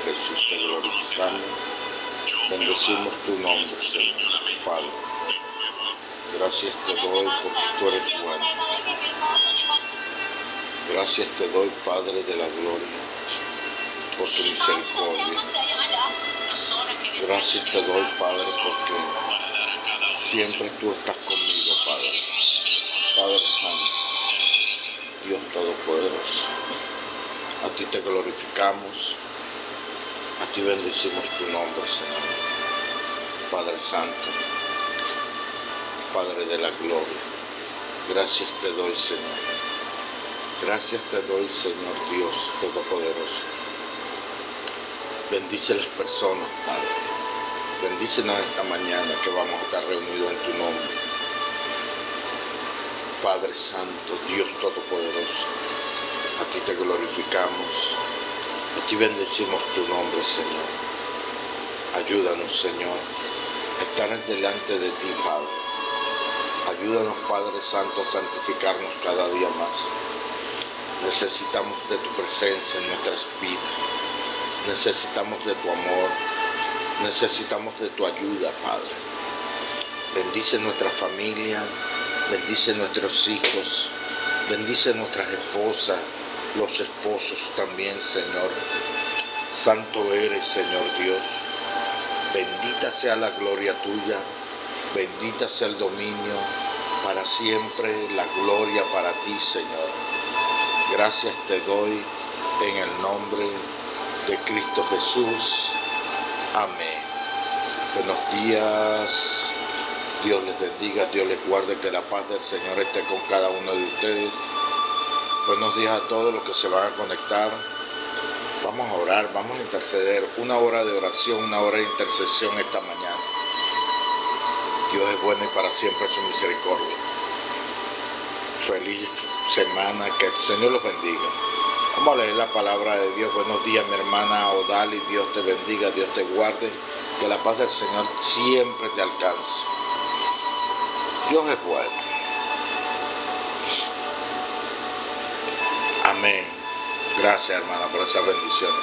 Jesús te glorificamos. Bendecimos tu nombre, Señor, Padre. Gracias te doy porque tú eres bueno. Gracias te doy, Padre de la gloria, por tu misericordia. Gracias te doy, Padre, porque siempre tú estás conmigo, Padre. Padre Santo, Dios Todopoderoso, a ti te glorificamos, a ti bendecimos tu nombre, Señor. Padre Santo, Padre de la gloria, gracias te doy, Señor. Gracias te doy, Señor Dios Todopoderoso. Bendice las personas, Padre. Bendícenos esta mañana que vamos a estar reunidos en tu nombre. Padre Santo, Dios Todopoderoso, a ti te glorificamos, a ti bendecimos tu nombre, Señor. Ayúdanos, Señor, a estar delante de ti, Padre. Ayúdanos, Padre Santo, a santificarnos cada día más. Necesitamos de tu presencia en nuestras vidas. Necesitamos de tu amor. Necesitamos de tu ayuda, Padre. Bendice nuestra familia. Bendice nuestros hijos. Bendice nuestras esposas, los esposos también, Señor. Santo eres, Señor Dios. Bendita sea la gloria tuya. Bendita sea el dominio. Para siempre la gloria para ti, Señor. Gracias te doy en el nombre de Cristo Jesús. Amén. Buenos días. Dios les bendiga, Dios les guarde, que la paz del Señor esté con cada uno de ustedes. Buenos días a todos los que se van a conectar. Vamos a orar, vamos a interceder. Una hora de oración, una hora de intercesión esta mañana. Dios es bueno y para siempre su misericordia. Feliz semana, que el Señor los bendiga. Vamos a leer la palabra de Dios. Buenos días, mi hermana Odali. Dios te bendiga, Dios te guarde. Que la paz del Señor siempre te alcance. Dios es bueno. Amén. Gracias, hermana, por esas bendiciones.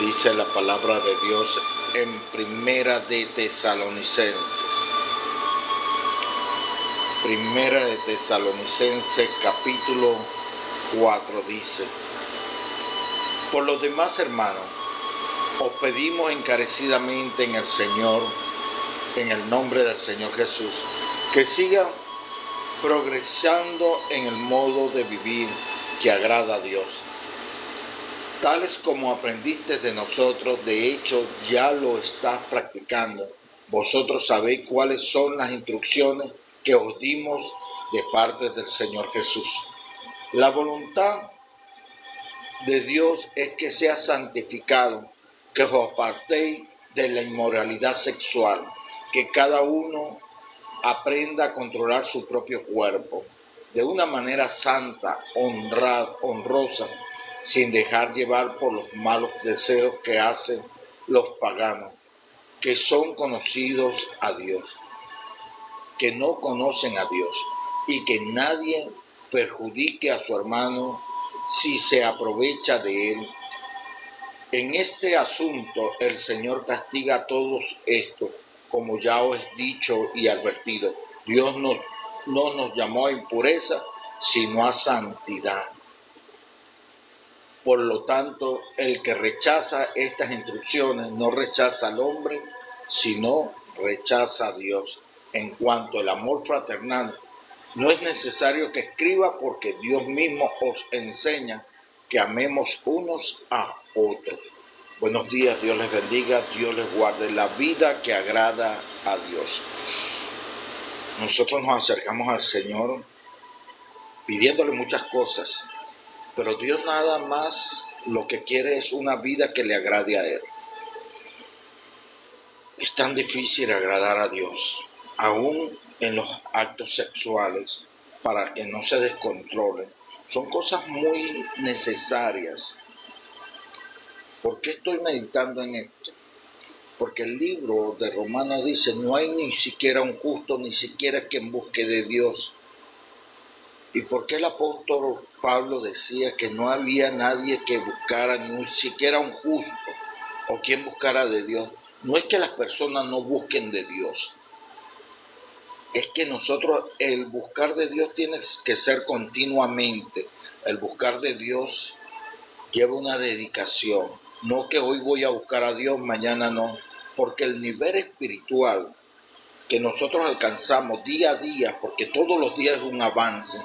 Dice la palabra de Dios en Primera de Tesalonicenses. Primera de Tesalonicenses, capítulo 4, dice: por lo demás, hermanos, os pedimos encarecidamente en el Señor, en el nombre del Señor Jesús, que sigan progresando en el modo de vivir que agrada a Dios. Tales como aprendiste de nosotros, de hecho ya lo estás practicando. Vosotros sabéis cuáles son las instrucciones que os dimos de parte del Señor Jesús. La voluntad de Dios es que seas santificado, que os apartéis de la inmoralidad sexual, que cada uno aprenda a controlar su propio cuerpo de una manera santa, honrosa, sin dejar llevar por los malos deseos que hacen los paganos, que son conocidos a Dios, que no conocen a Dios, y que nadie perjudique a su hermano si se aprovecha de él. En este asunto el Señor castiga a todos estos, como ya os he dicho y advertido. Dios no nos llamó a impureza, sino a santidad. Por lo tanto, el que rechaza estas instrucciones no rechaza al hombre, sino rechaza a Dios. En cuanto al amor fraternal, no es necesario que escriba, porque Dios mismo os enseña que amemos unos a otros. Buenos días, Dios les bendiga, Dios les guarde. La vida que agrada a Dios. Nosotros nos acercamos al Señor pidiéndole muchas cosas, pero Dios nada más lo que quiere es una vida que le agrade a Él. Es tan difícil agradar a Dios, aún en los actos sexuales, para que no se descontrolen. Son cosas muy necesarias. ¿Por qué estoy meditando en esto? Porque el libro de Romanos dice: no hay ni siquiera un justo, ni siquiera quien busque de Dios. ¿Y por qué el apóstol Pablo decía que no había nadie que buscara, ni siquiera un justo? ¿O quién buscará de Dios? No es que las personas no busquen de Dios, es que nosotros, el buscar de Dios tiene que ser continuamente. El buscar de Dios lleva una dedicación. No que hoy voy a buscar a Dios, mañana no. Porque el nivel espiritual que nosotros alcanzamos día a día, porque todos los días es un avance,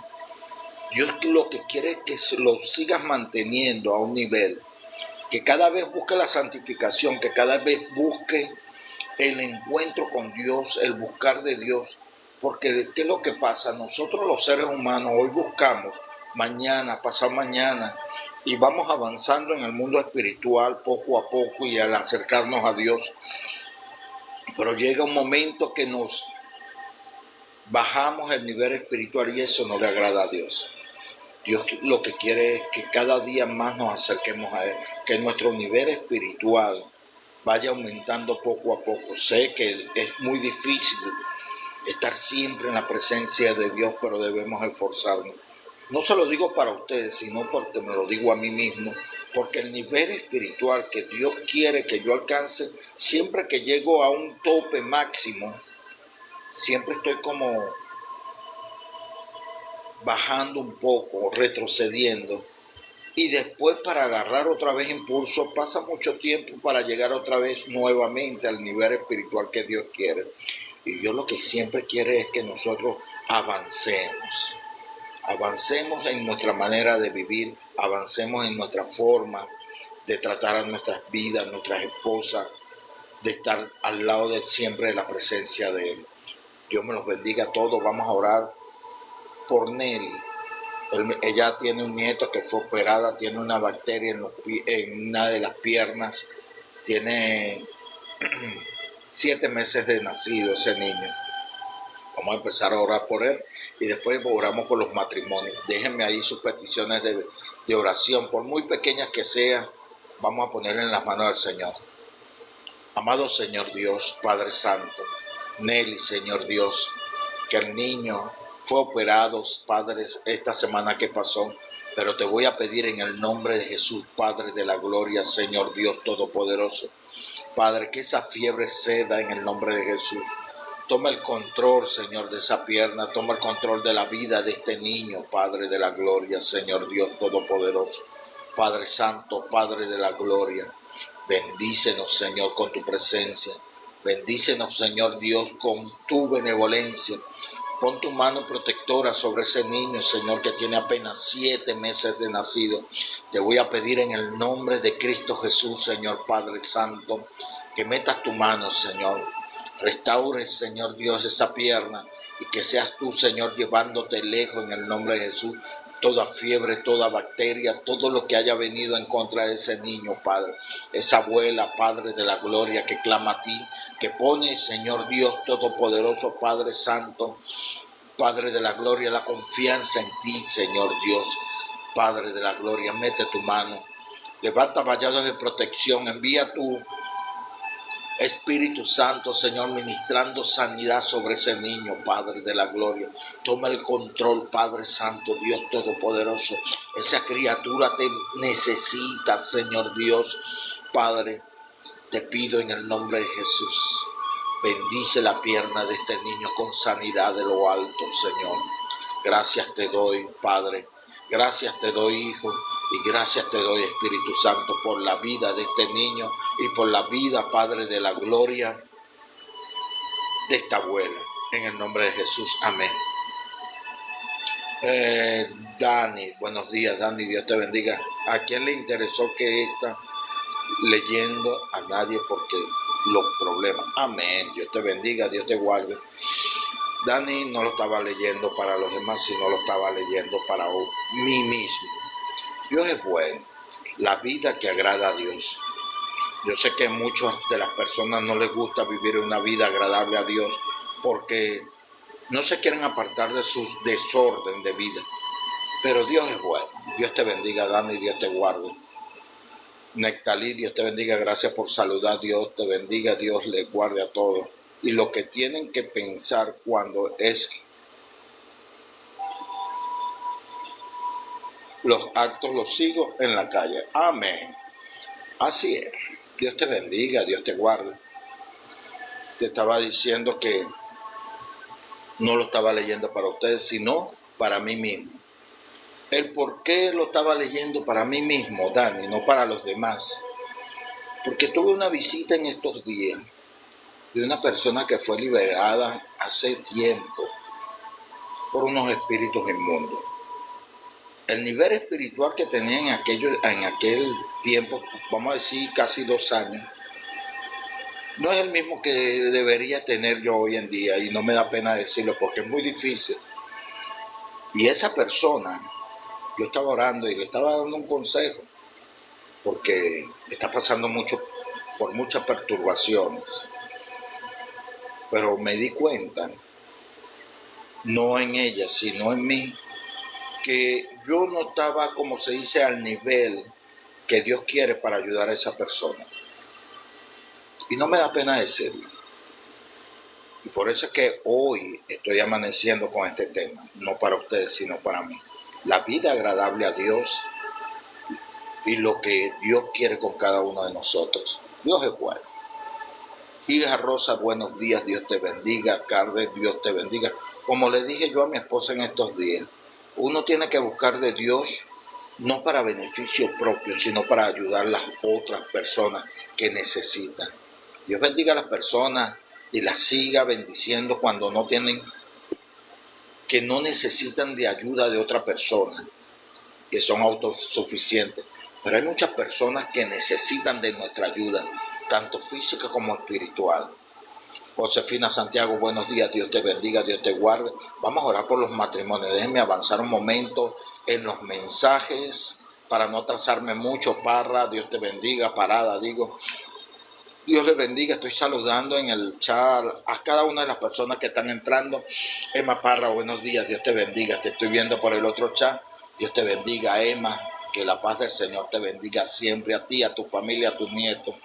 Dios lo que quiere es que lo sigas manteniendo a un nivel, que cada vez busque la santificación, que cada vez busque el encuentro con Dios, el buscar de Dios. Porque ¿qué es lo que pasa? Nosotros los seres humanos hoy buscamos, mañana, pasado mañana, y vamos avanzando en el mundo espiritual poco a poco y al acercarnos a Dios. Pero llega un momento que nos bajamos el nivel espiritual y eso no le agrada a Dios. Dios lo que quiere es que cada día más nos acerquemos a Él, que nuestro nivel espiritual vaya aumentando poco a poco. Sé que es muy difícil estar siempre en la presencia de Dios, pero debemos esforzarnos. No se lo digo para ustedes, sino porque me lo digo a mí mismo, porque el nivel espiritual que Dios quiere que yo alcance, siempre que llego a un tope máximo, siempre estoy como bajando un poco, retrocediendo, y después para agarrar otra vez impulso pasa mucho tiempo para llegar otra vez nuevamente al nivel espiritual que Dios quiere. Y Dios lo que siempre quiere es que nosotros avancemos en nuestra manera de vivir, avancemos en nuestra forma de tratar a nuestras vidas, nuestras esposas, de estar al lado de siempre de la presencia de Él. Dios me los bendiga a todos. Vamos a orar por Nelly. Ella tiene un nieto que fue operada, tiene una bacteria en una de las piernas, tiene 7 meses de nacido ese niño. Vamos a empezar a orar por él y después oramos por los matrimonios. Déjenme ahí sus peticiones de oración, por muy pequeñas que sean, vamos a ponerle en las manos del Señor. Amado Señor Dios, Padre Santo, Nelly, Señor Dios, que el niño fue operado, Padre, esta semana que pasó, pero te voy a pedir en el nombre de Jesús, Padre de la gloria, Señor Dios Todopoderoso, Padre, que esa fiebre ceda en el nombre de Jesús. Toma el control, Señor, de esa pierna, toma el control de la vida de este niño, Padre de la gloria, Señor Dios Todopoderoso, Padre Santo, Padre de la gloria. Bendícenos, Señor, con tu presencia. Bendícenos, Señor Dios, con tu benevolencia. Pon tu mano protectora sobre ese niño, Señor, que tiene apenas 7 meses de nacido. Te voy a pedir en el nombre de Cristo Jesús, Señor Padre Santo, que metas tu mano, Señor. Restaures, Señor Dios, esa pierna y que seas tú, Señor, llevándote lejos en el nombre de Jesús. Toda fiebre, toda bacteria, todo lo que haya venido en contra de ese niño, Padre. Esa abuela, Padre de la gloria, que clama a ti, que pone, Señor Dios Todopoderoso, Padre Santo, Padre de la gloria, la confianza en ti, Señor Dios. Padre de la gloria, mete tu mano. Levanta vallados de protección, envía tu Espíritu Santo, Señor, ministrando sanidad sobre ese niño, Padre de la gloria. Toma el control, Padre Santo, Dios Todopoderoso. Esa criatura te necesita, Señor Dios. Padre, te pido en el nombre de Jesús, bendice la pierna de este niño con sanidad de lo alto, Señor. Gracias te doy, Padre. Gracias te doy, Hijo. Y gracias te doy, Espíritu Santo, por la vida de este niño y por la vida, Padre de la gloria, de esta abuela. En el nombre de Jesús. Amén. Dani, buenos días, Dani. Dios te bendiga. ¿A quién le interesó que está leyendo? A nadie, porque los problemas. Amén. Dios te bendiga, Dios te guarde. Dani no lo estaba leyendo para los demás, sino lo estaba leyendo para mí mismo. Dios es bueno, la vida que agrada a Dios. Yo sé que a muchas de las personas no les gusta vivir una vida agradable a Dios porque no se quieren apartar de su desorden de vida. Pero Dios es bueno. Dios te bendiga, Dani, Dios te guarde. Nectalí, Dios te bendiga, gracias por saludar, Dios te bendiga, Dios les guarde a todos. Y lo que tienen que pensar cuando es los actos los sigo en la calle. Amén. Así es. Dios te bendiga, Dios te guarde. Te estaba diciendo que no lo estaba leyendo para ustedes, sino para mí mismo. El por qué lo estaba leyendo para mí mismo, Dani, no para los demás. Porque tuve una visita en estos días de una persona que fue liberada hace tiempo por unos espíritus inmundos. El nivel espiritual que tenía en aquel tiempo, vamos a decir casi 2 años, no es el mismo que debería tener yo hoy en día, y no me da pena decirlo porque es muy difícil. Y esa persona, yo estaba orando y le estaba dando un consejo, porque está pasando por muchas perturbaciones. Pero me di cuenta, no en ella, sino en mí, que yo no estaba, como se dice, al nivel que Dios quiere para ayudar a esa persona. Y no me da pena decirlo. Y por eso es que hoy estoy amaneciendo con este tema, no para ustedes, sino para mí. La vida agradable a Dios y lo que Dios quiere con cada uno de nosotros. Dios es bueno. Hija Rosa, buenos días, Dios te bendiga. Carmen, Dios te bendiga. Como le dije yo a mi esposa en estos días, uno tiene que buscar de Dios no para beneficio propio, sino para ayudar a las otras personas que necesitan. Dios bendiga a las personas y las siga bendiciendo cuando que no necesitan de ayuda de otra persona, que son autosuficientes. Pero hay muchas personas que necesitan de nuestra ayuda, tanto física como espiritual. Josefina Santiago, buenos días, Dios te bendiga, Dios te guarde. Vamos a orar por los matrimonios. Déjenme avanzar un momento en los mensajes para no atrasarme mucho. Parra, Dios te bendiga. Parada, digo. Dios les bendiga. Estoy saludando en el chat a cada una de las personas que están entrando. Emma Parra, buenos días, Dios te bendiga. Te estoy viendo por el otro chat. Dios te bendiga, Emma. Que la paz del Señor te bendiga siempre, a ti, a tu familia, a tus nietos.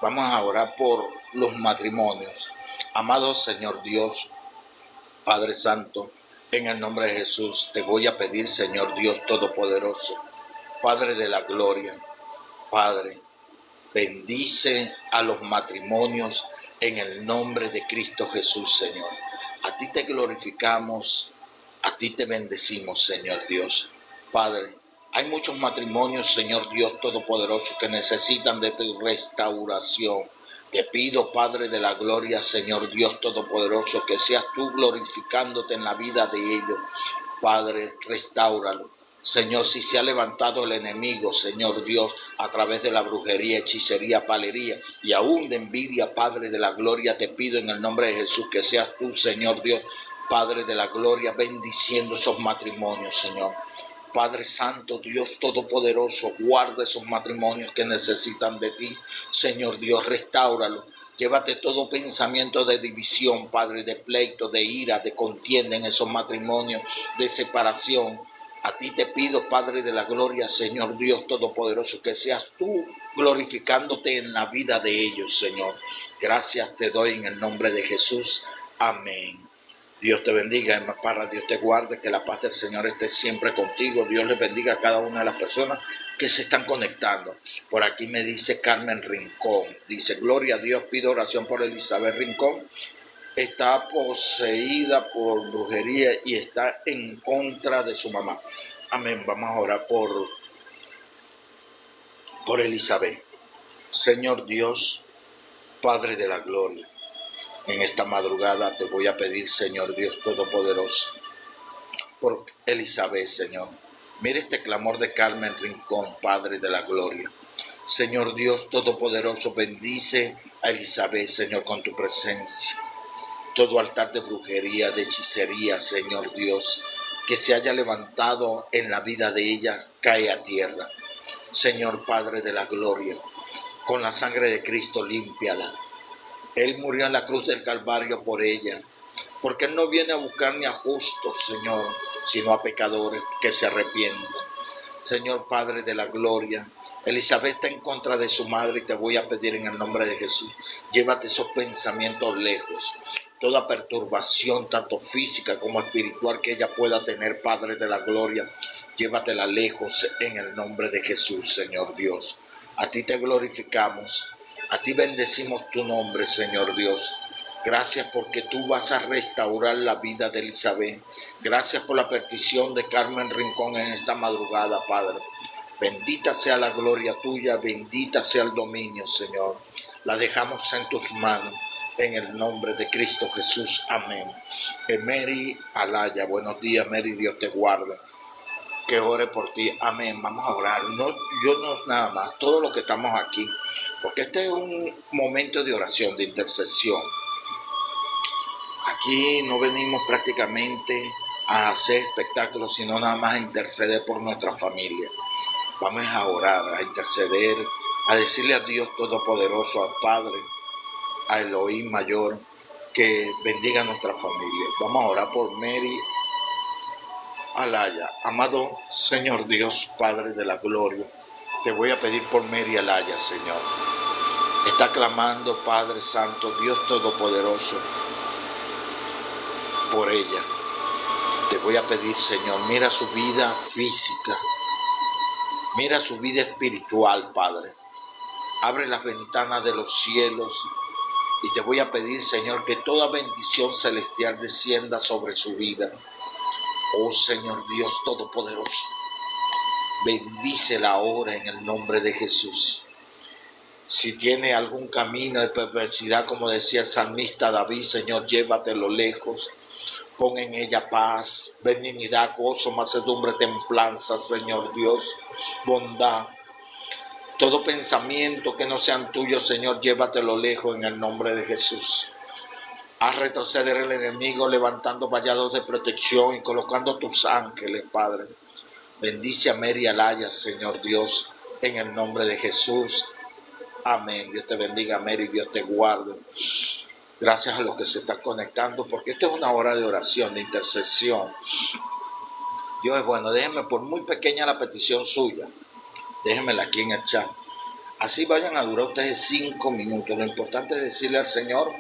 Vamos a orar por los matrimonios. Amado Señor Dios, Padre Santo, en el nombre de Jesús, te voy a pedir, Señor Dios Todopoderoso, Padre de la gloria, Padre, bendice a los matrimonios en el nombre de Cristo Jesús, Señor. A ti te glorificamos, a ti te bendecimos, Señor Dios. Padre, hay muchos matrimonios, Señor Dios Todopoderoso, que necesitan de tu restauración. Te pido, Padre de la gloria, Señor Dios Todopoderoso, que seas tú glorificándote en la vida de ellos. Padre, restáuralo. Señor, si se ha levantado el enemigo, Señor Dios, a través de la brujería, hechicería, palería y aún de envidia, Padre de la gloria, te pido en el nombre de Jesús que seas tú, Señor Dios, Padre de la gloria, bendiciendo esos matrimonios, Señor. Padre Santo, Dios Todopoderoso, guarda esos matrimonios que necesitan de ti. Señor Dios, restáuralos. Llévate todo pensamiento de división, Padre, de pleito, de ira, de contienda en esos matrimonios, de separación. A ti te pido, Padre de la gloria, Señor Dios Todopoderoso, que seas tú glorificándote en la vida de ellos, Señor. Gracias te doy en el nombre de Jesús. Amén. Dios te bendiga, Emma Parra, Dios te guarde, que la paz del Señor esté siempre contigo. Dios les bendiga a cada una de las personas que se están conectando. Por aquí me dice Carmen Rincón, dice, gloria a Dios, pido oración por Elizabeth Rincón. Está poseída por brujería y está en contra de su mamá. Amén, vamos a orar por Elizabeth. Señor Dios, Padre de la gloria, en esta madrugada te voy a pedir, Señor Dios Todopoderoso, por Elizabeth, Señor. Mire este clamor de Carmen Rincón, Padre de la gloria. Señor Dios Todopoderoso, bendice a Elizabeth, Señor, con tu presencia. Todo altar de brujería, de hechicería, Señor Dios, que se haya levantado en la vida de ella, cae a tierra. Señor Padre de la gloria, con la sangre de Cristo límpiala. Él murió en la cruz del Calvario por ella, porque Él no viene a buscar ni a justos, Señor, sino a pecadores que se arrepientan. Señor Padre de la gloria, Elizabeth está en contra de su madre y te voy a pedir en el nombre de Jesús, llévate esos pensamientos lejos. Toda perturbación, tanto física como espiritual que ella pueda tener, Padre de la gloria, llévatela lejos en el nombre de Jesús, Señor Dios. A ti te glorificamos. A ti bendecimos tu nombre, Señor Dios. Gracias porque tú vas a restaurar la vida de Elizabeth. Gracias por la petición de Carmen Rincón en esta madrugada, Padre. Bendita sea la gloria tuya, bendita sea el dominio, Señor. La dejamos en tus manos, en el nombre de Cristo Jesús. Amén. Mary Alaya, buenos días, Mary, Dios te guarde. Que ore por ti. Amén. Vamos a orar. No, yo no nada más, todos los que estamos aquí, porque este es un momento de oración, de intercesión. Aquí no venimos prácticamente a hacer espectáculos, sino nada más a interceder por nuestra familia. Vamos a orar, a interceder, a decirle a Dios Todopoderoso, al Padre, a Elohim Mayor, que bendiga a nuestra familia. Vamos a orar por Mary Alaya. Amado Señor Dios, Padre de la gloria, te voy a pedir por Mary Alaya, Señor. Está clamando, Padre Santo, Dios Todopoderoso, por ella. Te voy a pedir, Señor, mira su vida física, mira su vida espiritual, Padre. Abre las ventanas de los cielos y te voy a pedir, Señor, que toda bendición celestial descienda sobre su vida. Oh Señor Dios Todopoderoso, bendícela ahora en el nombre de Jesús. Si tiene algún camino de perversidad, como decía el salmista David, Señor, llévatelo lejos. Pon en ella paz, benignidad, gozo, mansedumbre, templanza, Señor Dios, bondad. Todo pensamiento que no sean tuyos, Señor, llévatelo lejos en el nombre de Jesús. Haz retroceder el enemigo, levantando vallados de protección y colocando tus ángeles, Padre. Bendice a Mary Alaya, Señor Dios, en el nombre de Jesús. Amén. Dios te bendiga, Mary, Dios te guarde. Gracias a los que se están conectando, porque esta es una hora de oración, de intercesión. Dios es bueno. Déjenme, por muy pequeña la petición suya, déjenmela aquí en el chat. Así vayan a durar ustedes 5 minutos. Lo importante es decirle al Señor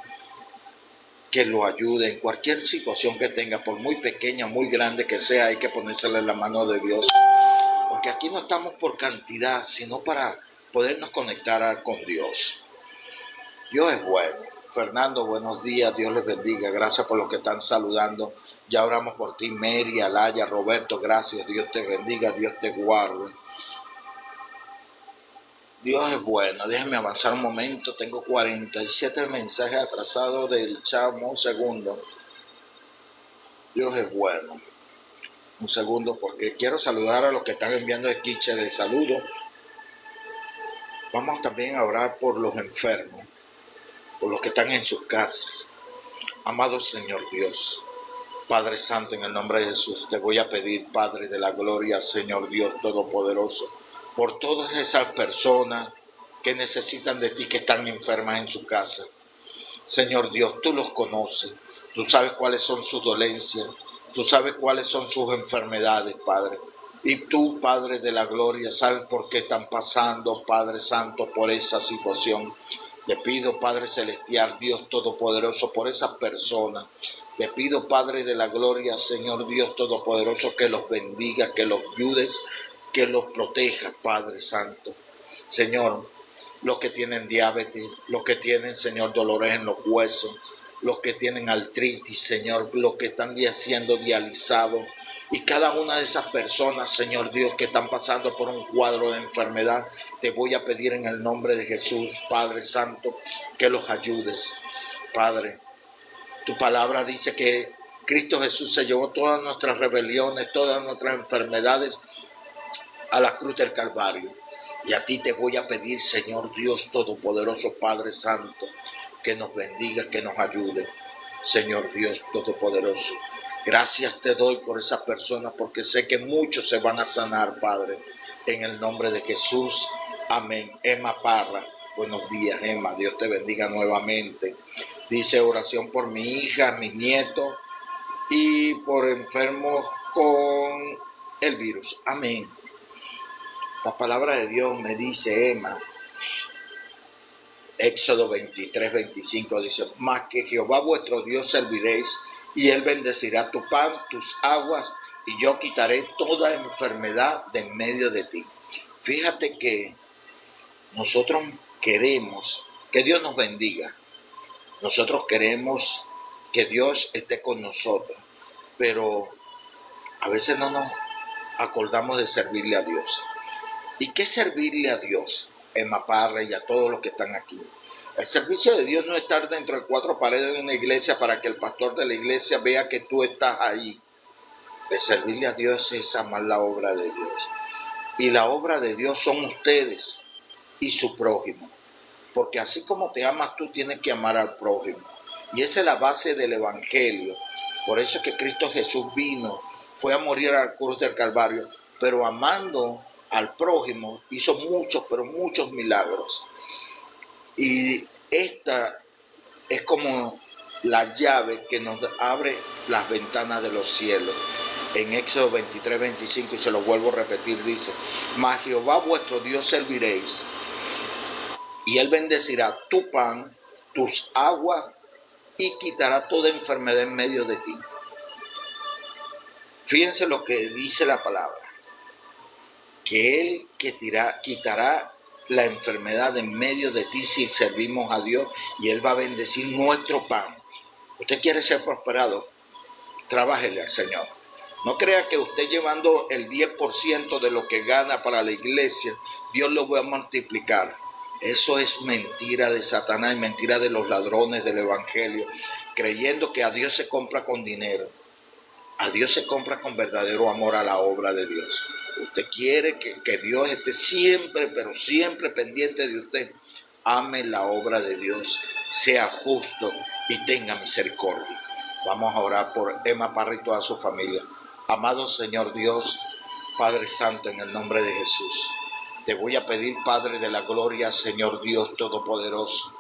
que lo ayude en cualquier situación que tenga, por muy pequeña, muy grande que sea. Hay que ponérsela en la mano de Dios, porque aquí no estamos por cantidad, sino para podernos conectar con Dios. Dios es bueno. Fernando, buenos días, Dios les bendiga, gracias por los que están saludando. Ya oramos por ti, Mary, Alaya, Roberto, gracias, Dios te bendiga, Dios te guarde. Dios es bueno. Déjenme avanzar un momento, tengo 47 mensajes atrasados del chat, un segundo. Dios es bueno. Un segundo, porque quiero saludar a los que están enviando esquiche de saludo. Vamos también a orar por los enfermos, por los que están en sus casas. Amado Señor Dios, Padre Santo, en el nombre de Jesús, te voy a pedir, Padre de la gloria, Señor Dios Todopoderoso, por todas esas personas que necesitan de ti, que están enfermas en su casa. Señor Dios, tú los conoces, tú sabes cuáles son sus dolencias, tú sabes cuáles son sus enfermedades, Padre. Y tú, Padre de la gloria, sabes por qué están pasando, Padre Santo, por esa situación. Te pido, Padre Celestial, Dios Todopoderoso, por esas personas. Te pido, Padre de la gloria, Señor Dios Todopoderoso, que los bendiga, que los ayudes, que los proteja, Padre Santo. Señor, los que tienen diabetes, los que tienen, Señor, dolores en los huesos, los que tienen artritis, Señor, los que están siendo dializados, y cada una de esas personas, Señor Dios, que están pasando por un cuadro de enfermedad, te voy a pedir en el nombre de Jesús, Padre Santo, que los ayudes. Padre, tu palabra dice que Cristo Jesús se llevó todas nuestras rebeliones, todas nuestras enfermedades a la cruz del Calvario. Y a ti te voy a pedir, Señor Dios Todopoderoso, Padre Santo, que nos bendiga, que nos ayude. Señor Dios Todopoderoso, gracias te doy por esas personas, porque sé que muchos se van a sanar, Padre, en el nombre de Jesús. Amén. Emma Parra, buenos días, Emma, Dios te bendiga nuevamente. Dice: oración por mi hija, mis nietos y por enfermos con el virus. Amén. La palabra de Dios me dice, Emma, Éxodo 23:25 dice: mas que Jehová vuestro Dios serviréis, y él bendecirá tu pan, tus aguas, y yo quitaré toda enfermedad de en medio de ti. Fíjate que nosotros queremos que Dios nos bendiga. Nosotros queremos que Dios esté con nosotros, pero a veces no nos acordamos de servirle a Dios. ¿Y qué servirle a Dios? Emma Parra y a todos los que están aquí. El servicio de Dios no es estar dentro de cuatro paredes de una iglesia para que el pastor de la iglesia vea que tú estás ahí. El servirle a Dios es amar la obra de Dios. Y la obra de Dios son ustedes y su prójimo. Porque así como te amas tú, tienes que amar al prójimo. Y esa es la base del evangelio. Por eso es que Cristo Jesús vino, fue a morir a la cruz del Calvario, pero amando al prójimo hizo muchos, pero muchos milagros. Y esta es como la llave que nos abre las ventanas de los cielos. En Éxodo 23, 25, y se lo vuelvo a repetir, dice: mas Jehová vuestro Dios serviréis, y él bendecirá tu pan, tus aguas, y quitará toda enfermedad en medio de ti. Fíjense lo que dice la palabra, que él quitará la enfermedad en medio de ti si servimos a Dios, y él va a bendecir nuestro pan. Usted quiere ser prosperado, trabájele al Señor. No crea que usted llevando el 10% de lo que gana para la iglesia, Dios lo va a multiplicar. Eso es mentira de Satanás y mentira de los ladrones del evangelio, creyendo que a Dios se compra con dinero. A Dios se compra con verdadero amor a la obra de Dios. Usted quiere que Dios esté siempre, pero siempre pendiente de usted. Ame la obra de Dios, sea justo y tenga misericordia. Vamos a orar por Emma Parra y toda su familia. Amado Señor Dios, Padre Santo, en el nombre de Jesús, te voy a pedir, Padre de la gloria, Señor Dios Todopoderoso,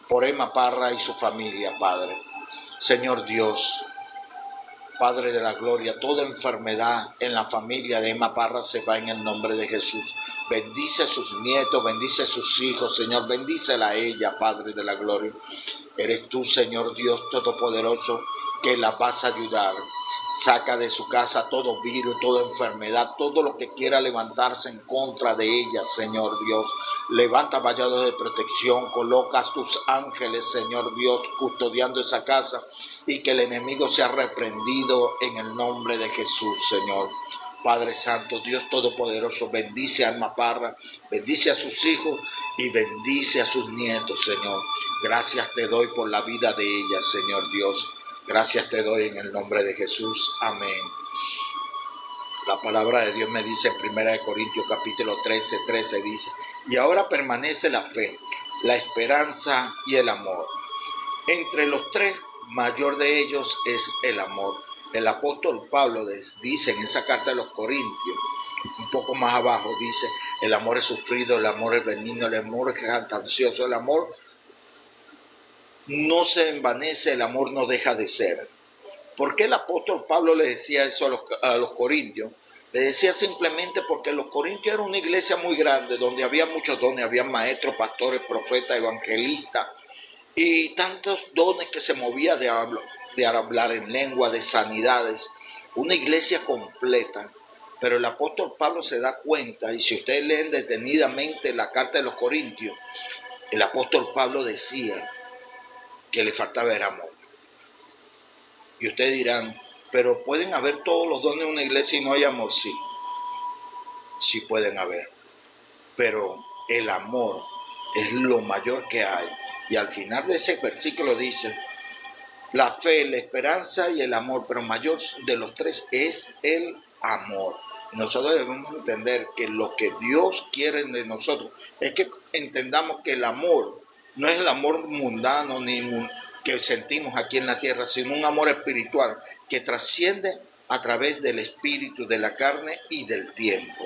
por Emma Parra y su familia, Padre. Señor Dios, Padre de la gloria, toda enfermedad en la familia de Emma Parra se va en el nombre de Jesús. Bendice a sus nietos, bendice a sus hijos, Señor, bendícela a ella, Padre de la gloria. Eres tú, Señor Dios Todopoderoso, que la vas a ayudar. Saca de su casa todo virus, toda enfermedad, todo lo que quiera levantarse en contra de ella, Señor Dios. Levanta vallados de protección, colocas tus ángeles, Señor Dios, custodiando esa casa, y que el enemigo sea reprendido en el nombre de Jesús, Señor. Padre Santo, Dios Todopoderoso, bendice a Emma Parra, bendice a sus hijos y bendice a sus nietos, Señor. Gracias te doy por la vida de ella, Señor Dios. Gracias te doy en el nombre de Jesús. Amén. La palabra de Dios me dice en 1 Corintios capítulo 13, dice: y ahora permanece la fe, la esperanza y el amor. Entre los tres, mayor de ellos es el amor. El apóstol Pablo dice en esa carta de los Corintios, un poco más abajo, dice: el amor es sufrido, el amor es benigno, el amor es jactancioso, el amor no se envanece, el amor no deja de ser. ¿Por qué el apóstol Pablo le decía eso a los corintios? Le decía simplemente porque los corintios era una iglesia muy grande, donde había muchos dones, había maestros, pastores, profetas, evangelistas, y tantos dones que se movía de hablar en lengua, de sanidades. Una iglesia completa. Pero el apóstol Pablo se da cuenta, y si ustedes leen detenidamente la carta de los Corintios, el apóstol Pablo decía que le faltaba el amor. Y ustedes dirán: pero pueden haber todos los dones en una iglesia y no hay amor. Sí, sí pueden haber, pero el amor es lo mayor que hay. Y al final de ese versículo dice: la fe, la esperanza y el amor, pero mayor de los tres es el amor. Nosotros debemos entender que lo que Dios quiere de nosotros es que entendamos que el amor no es el amor mundano ni que sentimos aquí en la tierra, sino un amor espiritual que trasciende a través del espíritu, de la carne y del tiempo.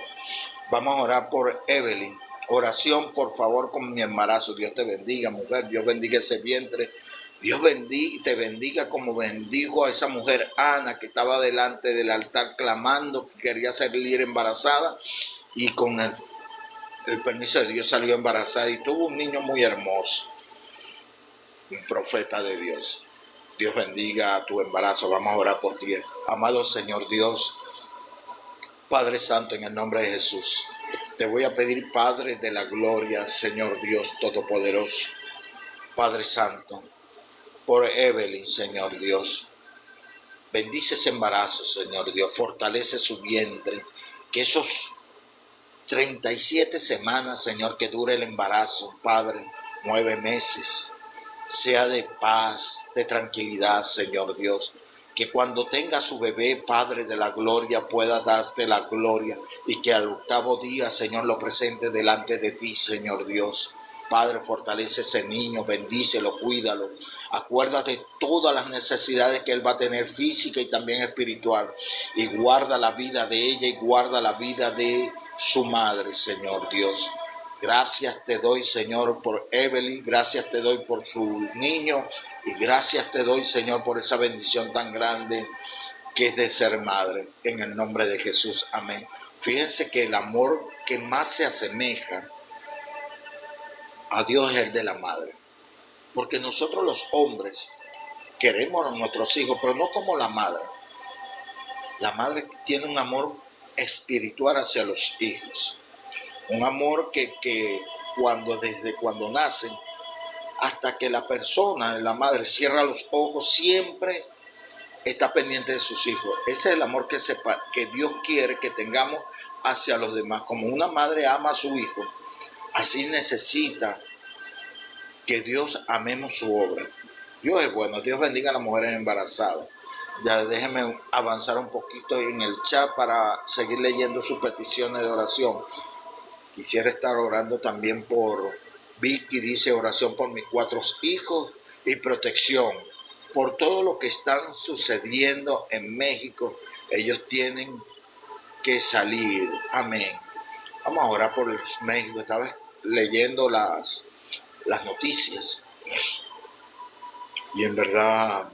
Vamos a orar por Evelyn. Oración, por favor, con mi embarazo. Dios te bendiga, mujer. Dios bendiga ese vientre. Dios te bendiga como bendijo a esa mujer Ana, que estaba delante del altar clamando que quería salir embarazada, y con el permiso de Dios salió embarazada y tuvo un niño muy hermoso, un profeta de Dios. Dios bendiga tu embarazo. Vamos a orar por ti. Amado Señor Dios, Padre Santo, en el nombre de Jesús, Te voy a pedir, Padre de la gloria, Señor Dios Todopoderoso, Padre Santo, por Evelyn, Señor Dios. Bendice ese embarazo, Señor Dios. Fortalece su vientre. Que esos 37 semanas, Señor, que dure el embarazo, Padre, 9 meses, sea de paz, de tranquilidad, Señor Dios. Que cuando tenga su bebé, Padre de la gloria, pueda darte la gloria y que al octavo día, Señor, lo presente delante de ti, Señor Dios. Padre, fortalece ese niño, bendícelo, cuídalo. Acuérdate todas las necesidades que él va a tener, física y también espiritual. Y guarda la vida de ella y guarda la vida de su madre, Señor Dios. Gracias te doy, Señor, por Evelyn, gracias te doy por su niño y gracias te doy, Señor, por esa bendición tan grande que es de ser madre. En el nombre de Jesús, amén. Fíjense que el amor que más se asemeja a Dios es el de la madre, porque nosotros los hombres queremos a nuestros hijos, pero no como la madre. La madre tiene un amor espiritual hacia los hijos. Un amor que desde cuando nacen hasta que la persona, la madre, cierra los ojos, siempre está pendiente de sus hijos. Ese es el amor que Dios quiere que tengamos hacia los demás. Como una madre ama a su hijo, así necesita que Dios amemos su obra. Dios es bueno. Dios bendiga a las mujeres embarazadas. Ya déjenme avanzar un poquito en el chat para seguir leyendo sus peticiones de oración. Quisiera estar orando también por Vicky, dice oración por mis 4 hijos y protección por todo lo que están sucediendo en México. Ellos tienen que salir. Amén. Vamos a orar por México. Estaba leyendo las noticias y en verdad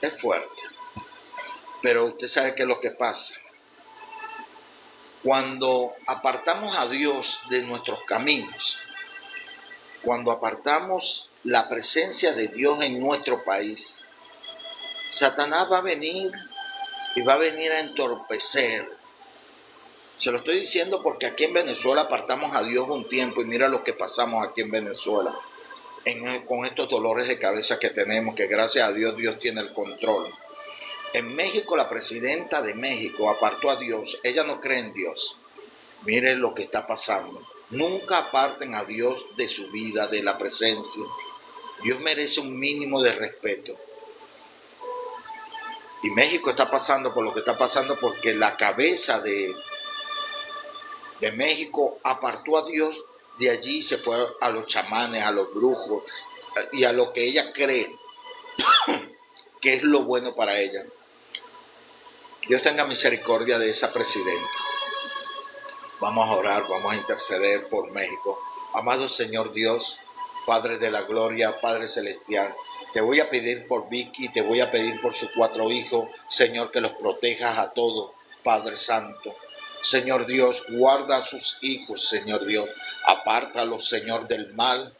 es fuerte. Pero usted sabe qué es lo que pasa. Cuando apartamos a Dios de nuestros caminos, cuando apartamos la presencia de Dios en nuestro país, Satanás va a venir y va a venir a entorpecer. Se lo estoy diciendo porque aquí en Venezuela apartamos a Dios un tiempo y mira lo que pasamos aquí en Venezuela, con estos dolores de cabeza que tenemos, que gracias a Dios, Dios tiene el control. En México, la presidenta de México apartó a Dios. Ella no cree en Dios. Miren lo que está pasando. Nunca aparten a Dios de su vida, de la presencia. Dios merece un mínimo de respeto. Y México está pasando por lo que está pasando porque la cabeza de México apartó a Dios de allí y se fue a los chamanes, a los brujos y a lo que ella cree que es lo bueno para ella. Dios tenga misericordia de esa presidenta. Vamos a orar, vamos a interceder por México. Amado Señor Dios, Padre de la gloria, Padre celestial, te voy a pedir por Vicky, te voy a pedir por sus 4 hijos, Señor, que los protejas a todos, Padre Santo. Señor Dios, guarda a sus hijos, Señor Dios, apártalos, Señor, del mal.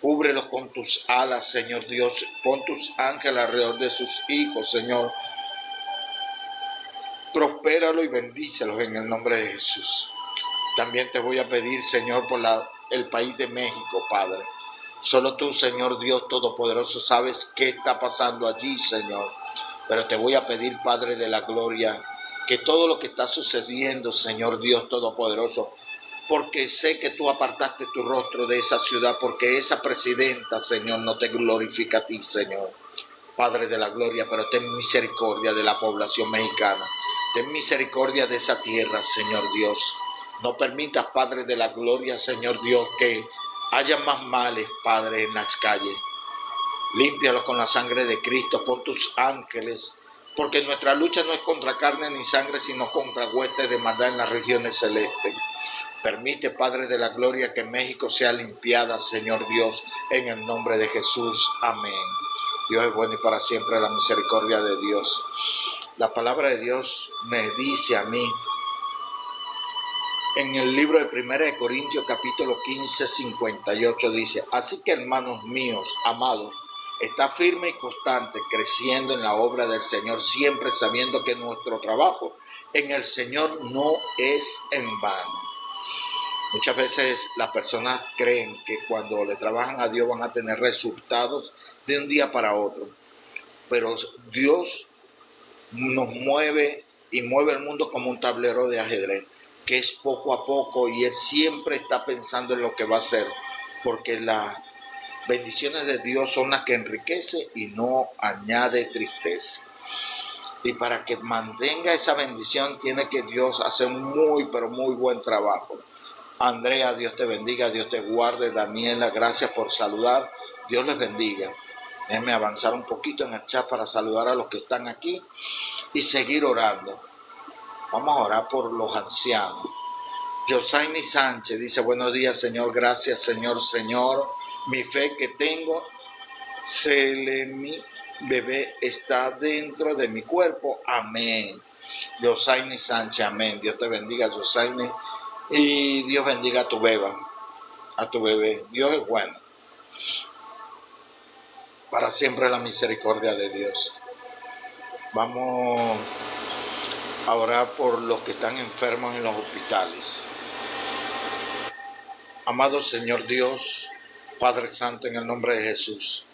Cúbrelos con tus alas, Señor Dios. Pon tus ángeles alrededor de sus hijos, Señor. Prospéralo y bendícelos en el nombre de Jesús. También te voy a pedir, Señor, por el país de México, Padre. Solo tú, Señor Dios Todopoderoso, sabes qué está pasando allí, Señor. Pero te voy a pedir, Padre de la gloria, que todo lo que está sucediendo, Señor Dios Todopoderoso, porque sé que tú apartaste tu rostro de esa ciudad, porque esa presidenta, Señor, no te glorifica a ti, Señor. Padre de la gloria, pero ten misericordia de la población mexicana. Ten misericordia de esa tierra, Señor Dios. No permitas, Padre de la gloria, Señor Dios, que haya más males, Padre, en las calles. Límpialos con la sangre de Cristo. Pon tus ángeles, porque nuestra lucha no es contra carne ni sangre, sino contra huestes de maldad en las regiones celestes. Permite, Padre de la gloria, que México sea limpiada, Señor Dios, en el nombre de Jesús. Amén. Dios es bueno y para siempre la misericordia de Dios. La palabra de Dios me dice a mí, en el libro de 1 Corintios, capítulo 15, 58, dice: así que, hermanos míos, amados, está firme y constante, creciendo en la obra del Señor, siempre sabiendo que nuestro trabajo en el Señor no es en vano. Muchas veces las personas creen que cuando le trabajan a Dios van a tener resultados de un día para otro. Pero Dios nos mueve y mueve el mundo como un tablero de ajedrez, que es poco a poco, y Él siempre está pensando en lo que va a hacer, porque las bendiciones de Dios son las que enriquece y no añade tristeza. Y para que mantenga esa bendición tiene que Dios hacer un muy, pero muy buen trabajo. Andrea, Dios te bendiga, Dios te guarde. Daniela, gracias por saludar. Dios les bendiga. Déjenme avanzar un poquito en el chat para saludar a los que están aquí y seguir orando. Vamos a orar por los ancianos. Josaini Sánchez dice: buenos días, Señor, gracias, Señor, mi fe que tengo, mi bebé está dentro de mi cuerpo, amén. Josaini Sánchez, amén. Dios te bendiga, Josaini, y Dios bendiga a tu bebé. Dios es bueno. Para siempre la misericordia de Dios. Vamos a orar por los que están enfermos en los hospitales. Amado Señor Dios, Padre Santo, en el nombre de Jesús,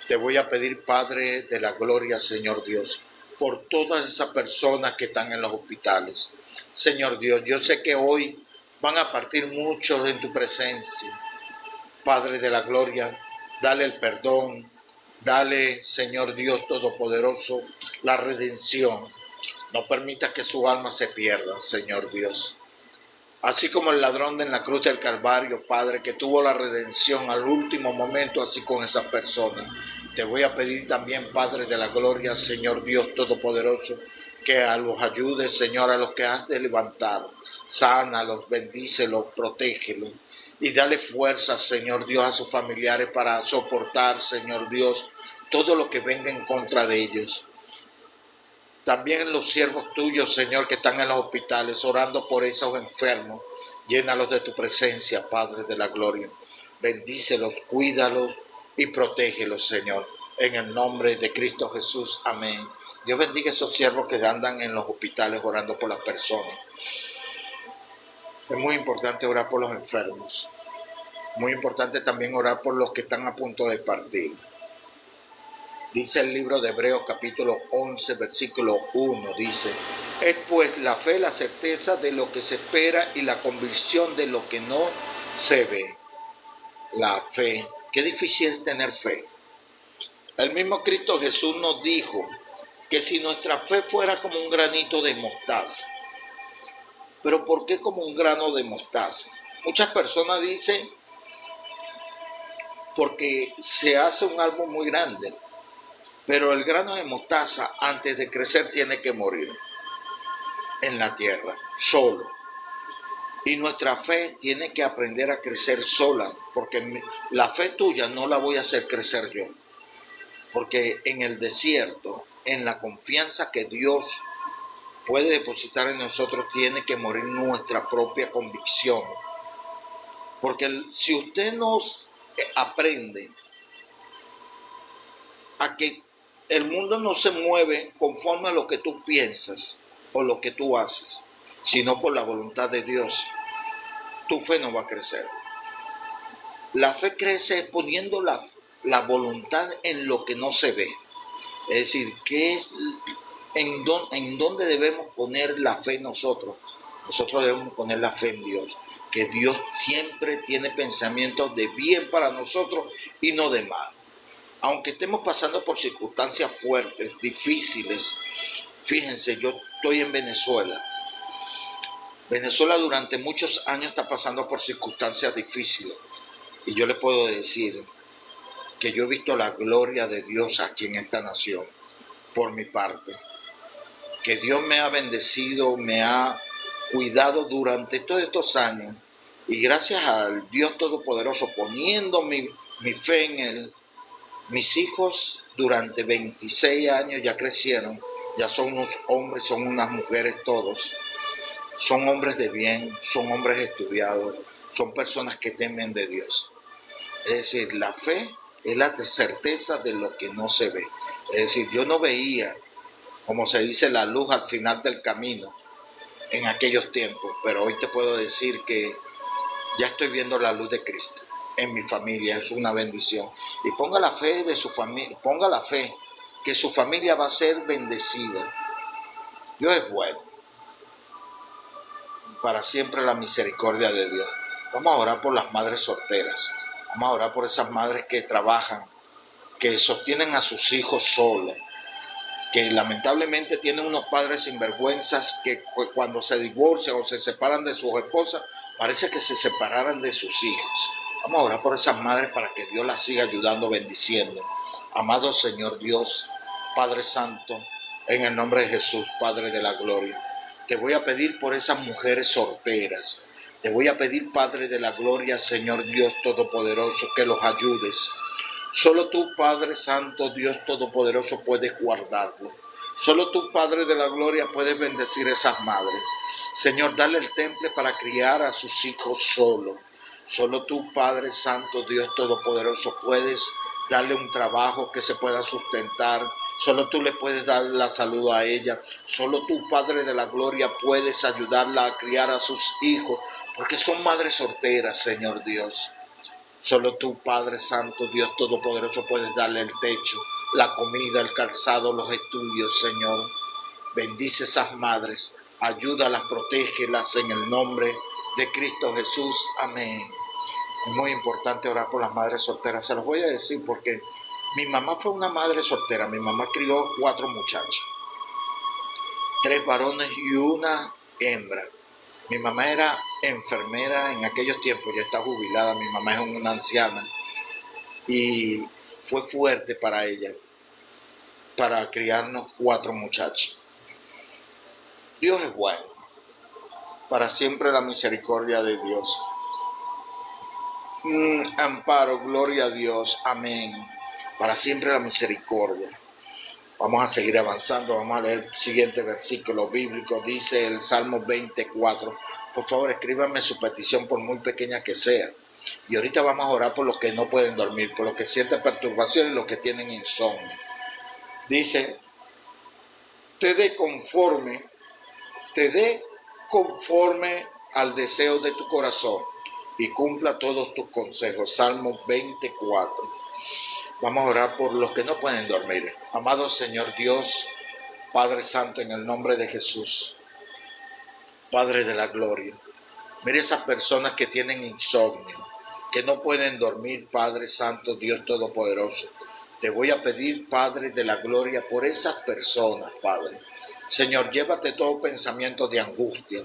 te voy a pedir, Padre de la gloria, Señor Dios, por todas esas personas que están en los hospitales. Señor Dios, yo sé que hoy van a partir muchos en tu presencia. Padre de la gloria, dale el perdón, dale, Señor Dios Todopoderoso, la redención. No permitas que su alma se pierda, Señor Dios. Así como el ladrón en la cruz del Calvario, Padre, que tuvo la redención al último momento, así con esas personas. Te voy a pedir también, Padre de la gloria, Señor Dios Todopoderoso, que los ayudes, Señor, a los que has de levantar. Sánalos, bendícelos, protégelos. Y dale fuerza, Señor Dios, a sus familiares para soportar, Señor Dios, todo lo que venga en contra de ellos. También los siervos tuyos, Señor, que están en los hospitales, orando por esos enfermos. Llénalos de tu presencia, Padre de la gloria. Bendícelos, cuídalos y protégelos, Señor. En el nombre de Cristo Jesús. Amén. Dios bendiga a esos siervos que andan en los hospitales orando por las personas. Es muy importante orar por los enfermos. Muy importante también orar por los que están a punto de partir. Dice el libro de Hebreos capítulo 11, versículo 1, dice: es pues la fe, la certeza de lo que se espera y la convicción de lo que no se ve. La fe. Qué difícil es tener fe. El mismo Cristo Jesús nos dijo que si nuestra fe fuera como un granito de mostaza. ¿Pero por qué como un grano de mostaza? Muchas personas dicen porque se hace un árbol muy grande. Pero el grano de mostaza, antes de crecer, tiene que morir en la tierra, solo. Y nuestra fe tiene que aprender a crecer sola, porque la fe tuya no la voy a hacer crecer yo. Porque en el desierto, en la confianza que Dios puede depositar en nosotros, tiene que morir nuestra propia convicción. Porque si usted no aprende a que el mundo no se mueve conforme a lo que tú piensas o lo que tú haces, sino por la voluntad de Dios, tu fe no va a crecer. La fe crece poniendo la voluntad en lo que no se ve. Es decir, en dónde debemos poner la fe nosotros. Nosotros debemos poner la fe en Dios, que Dios siempre tiene pensamientos de bien para nosotros y no de mal. Aunque estemos pasando por circunstancias fuertes, difíciles, fíjense, yo estoy en Venezuela. Venezuela durante muchos años está pasando por circunstancias difíciles. Y yo le puedo decir que yo he visto la gloria de Dios aquí en esta nación, por mi parte. Que Dios me ha bendecido, me ha cuidado durante todos estos años. Y gracias al Dios Todopoderoso, poniendo mi fe en Él, mis hijos durante 26 años ya crecieron, ya son unos hombres, son unas mujeres todos. Son hombres de bien, son hombres estudiados, son personas que temen de Dios. Es decir, la fe es la certeza de lo que no se ve. Es decir, yo no veía, como se dice, la luz al final del camino en aquellos tiempos, pero hoy te puedo decir que Ya estoy viendo la luz de Cristo en mi familia, es una bendición. Y ponga la fe de su familia, ponga la fe que su familia va a ser bendecida. Dios es bueno. Para siempre la misericordia de Dios. Vamos a orar por las madres solteras. Vamos a orar por esas madres que trabajan, que sostienen a sus hijos solas, que lamentablemente tienen unos padres sinvergüenzas que cuando se divorcian o se separan de sus esposas, parece que se separaran de sus hijos. Vamos a orar por esas madres para que Dios las siga ayudando, bendiciendo. Amado Señor Dios, Padre Santo, en el nombre de Jesús, Padre de la gloria, te voy a pedir por esas mujeres solteras. Te voy a pedir, Padre de la gloria, Señor Dios Todopoderoso, que los ayudes. Solo tú, Padre Santo, Dios Todopoderoso, puedes guardarlo. Solo tú, Padre de la gloria, puedes bendecir a esas madres. Señor, dale el temple para criar a sus hijos solo. Solo tú, Padre Santo, Dios Todopoderoso, puedes darle un trabajo que se pueda sustentar. Solo tú le puedes dar la salud a ella. Solo tú, Padre de la gloria, puedes ayudarla a criar a sus hijos, porque son madres solteras, Señor Dios. Solo tú, Padre Santo, Dios Todopoderoso, puedes darle el techo, la comida, el calzado, los estudios, Señor. Bendice esas madres, ayúdalas, protégelas en el nombre de Cristo Jesús. Amén. Es muy importante orar por las madres solteras. Se los voy a decir porque mi mamá fue una madre soltera. Mi mamá crió 4 muchachos, 3 varones y una hembra. Mi mamá era enfermera en aquellos tiempos, ya está jubilada. Mi mamá es una anciana y fue fuerte para ella, para criarnos 4 muchachos. Dios es bueno. Para siempre la misericordia de Dios. Amparo, gloria a Dios. Amén. Para siempre la misericordia. Vamos a seguir avanzando. Vamos a leer el siguiente versículo bíblico. Dice el Salmo 24. Por favor, escríbanme su petición, por muy pequeña que sea. Y ahorita vamos a orar por los que no pueden dormir, por los que sienten perturbación y los que tienen insomnio. Dice, te dé conforme al deseo de tu corazón y cumpla todos tus consejos. Salmo 24. Vamos a orar por los que no pueden dormir. Amado Señor Dios, Padre Santo, en el nombre de Jesús, Padre de la gloria, mire esas personas que tienen insomnio, que no pueden dormir, Padre Santo, Dios Todopoderoso. Te voy a pedir, Padre de la gloria, por esas personas, Padre. Señor, llévate todo pensamiento de angustia,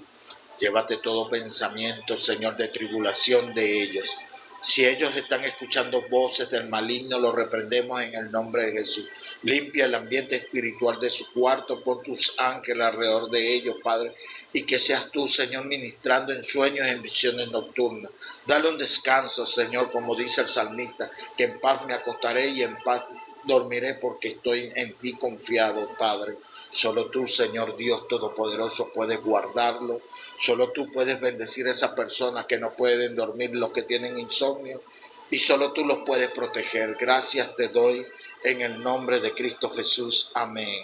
llévate todo pensamiento, Señor, de tribulación de ellos. Si ellos están escuchando voces del maligno, lo reprendemos en el nombre de Jesús. Limpia el ambiente espiritual de su cuarto, pon tus ángeles alrededor de ellos, Padre, y que seas tú, Señor, ministrando en sueños y en visiones nocturnas. Dale un descanso, Señor, como dice el salmista, que en paz me acostaré y en paz dormiré porque estoy en ti confiado, Padre. Solo tú, Señor Dios Todopoderoso, puedes guardarlo. Solo tú puedes bendecir a esas personas que no pueden dormir, los que tienen insomnio. Y solo tú los puedes proteger. Gracias te doy en el nombre de Cristo Jesús. Amén.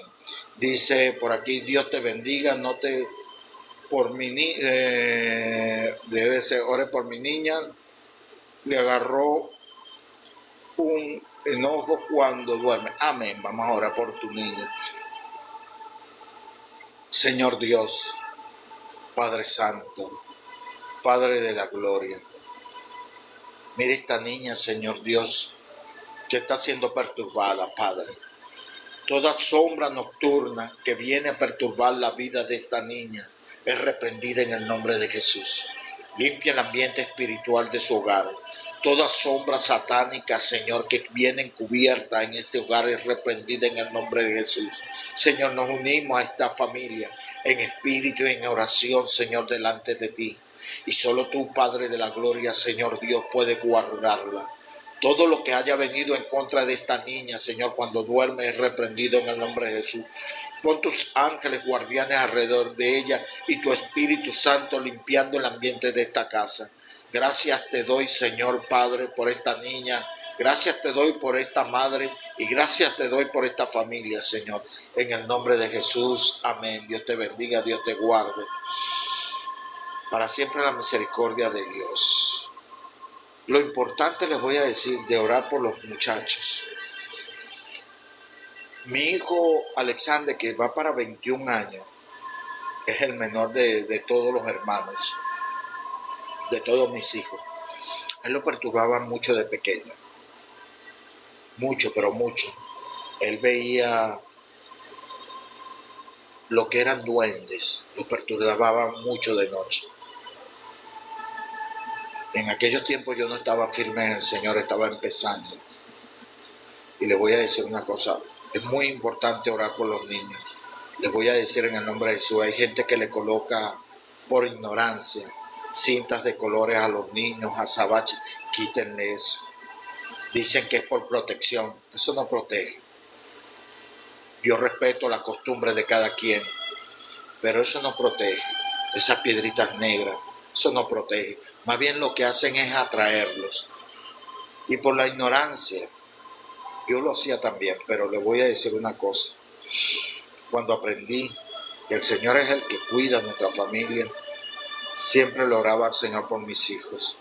Dice por aquí, Dios te bendiga, ore por mi niña. Le agarró un enojo cuando duerme. Amén. Vamos a orar por tu niña. Señor Dios, Padre Santo, Padre de la gloria, mire esta niña, Señor Dios, que está siendo perturbada, Padre. Toda sombra nocturna que viene a perturbar la vida de esta niña es reprendida en el nombre de Jesús. Limpia el ambiente espiritual de su hogar. Toda sombra satánica, Señor, que viene encubierta en este hogar es reprendida en el nombre de Jesús. Señor, nos unimos a esta familia en espíritu y en oración, Señor, delante de ti. Y solo tú, Padre de la gloria, Señor Dios, puedes guardarla. Todo lo que haya venido en contra de esta niña, Señor, cuando duerme es reprendido en el nombre de Jesús. Pon tus ángeles guardianes alrededor de ella y tu Espíritu Santo limpiando el ambiente de esta casa. Gracias te doy, Señor Padre, por esta niña. Gracias te doy por esta madre y gracias te doy por esta familia, Señor. En el nombre de Jesús, amén. Dios te bendiga, Dios te guarde. para siempre la misericordia de Dios. Lo importante les voy a decir de orar por los muchachos. Mi hijo Alexander, que va para 21 años, es el menor de todos los hermanos, de todos mis hijos. Él lo perturbaba mucho de pequeño. Mucho, pero mucho. Él veía lo que eran duendes, lo perturbaba mucho de noche. En aquellos tiempos yo no estaba firme en el Señor, estaba empezando. Y les voy a decir una cosa, es muy importante orar por los niños. Les voy a decir en el nombre de Jesús, hay gente que le coloca por ignorancia cintas de colores a los niños, azabaches, quítenle eso. Dicen que es por protección, eso no protege. Yo respeto la costumbre de cada quien, pero eso no protege. Esas piedritas negras, eso no protege. Más bien lo que hacen es atraerlos. Y por la ignorancia, yo lo hacía también, pero le voy a decir una cosa. Cuando aprendí que el Señor es el que cuida a nuestra familia, siempre le oraba al Señor por mis hijos.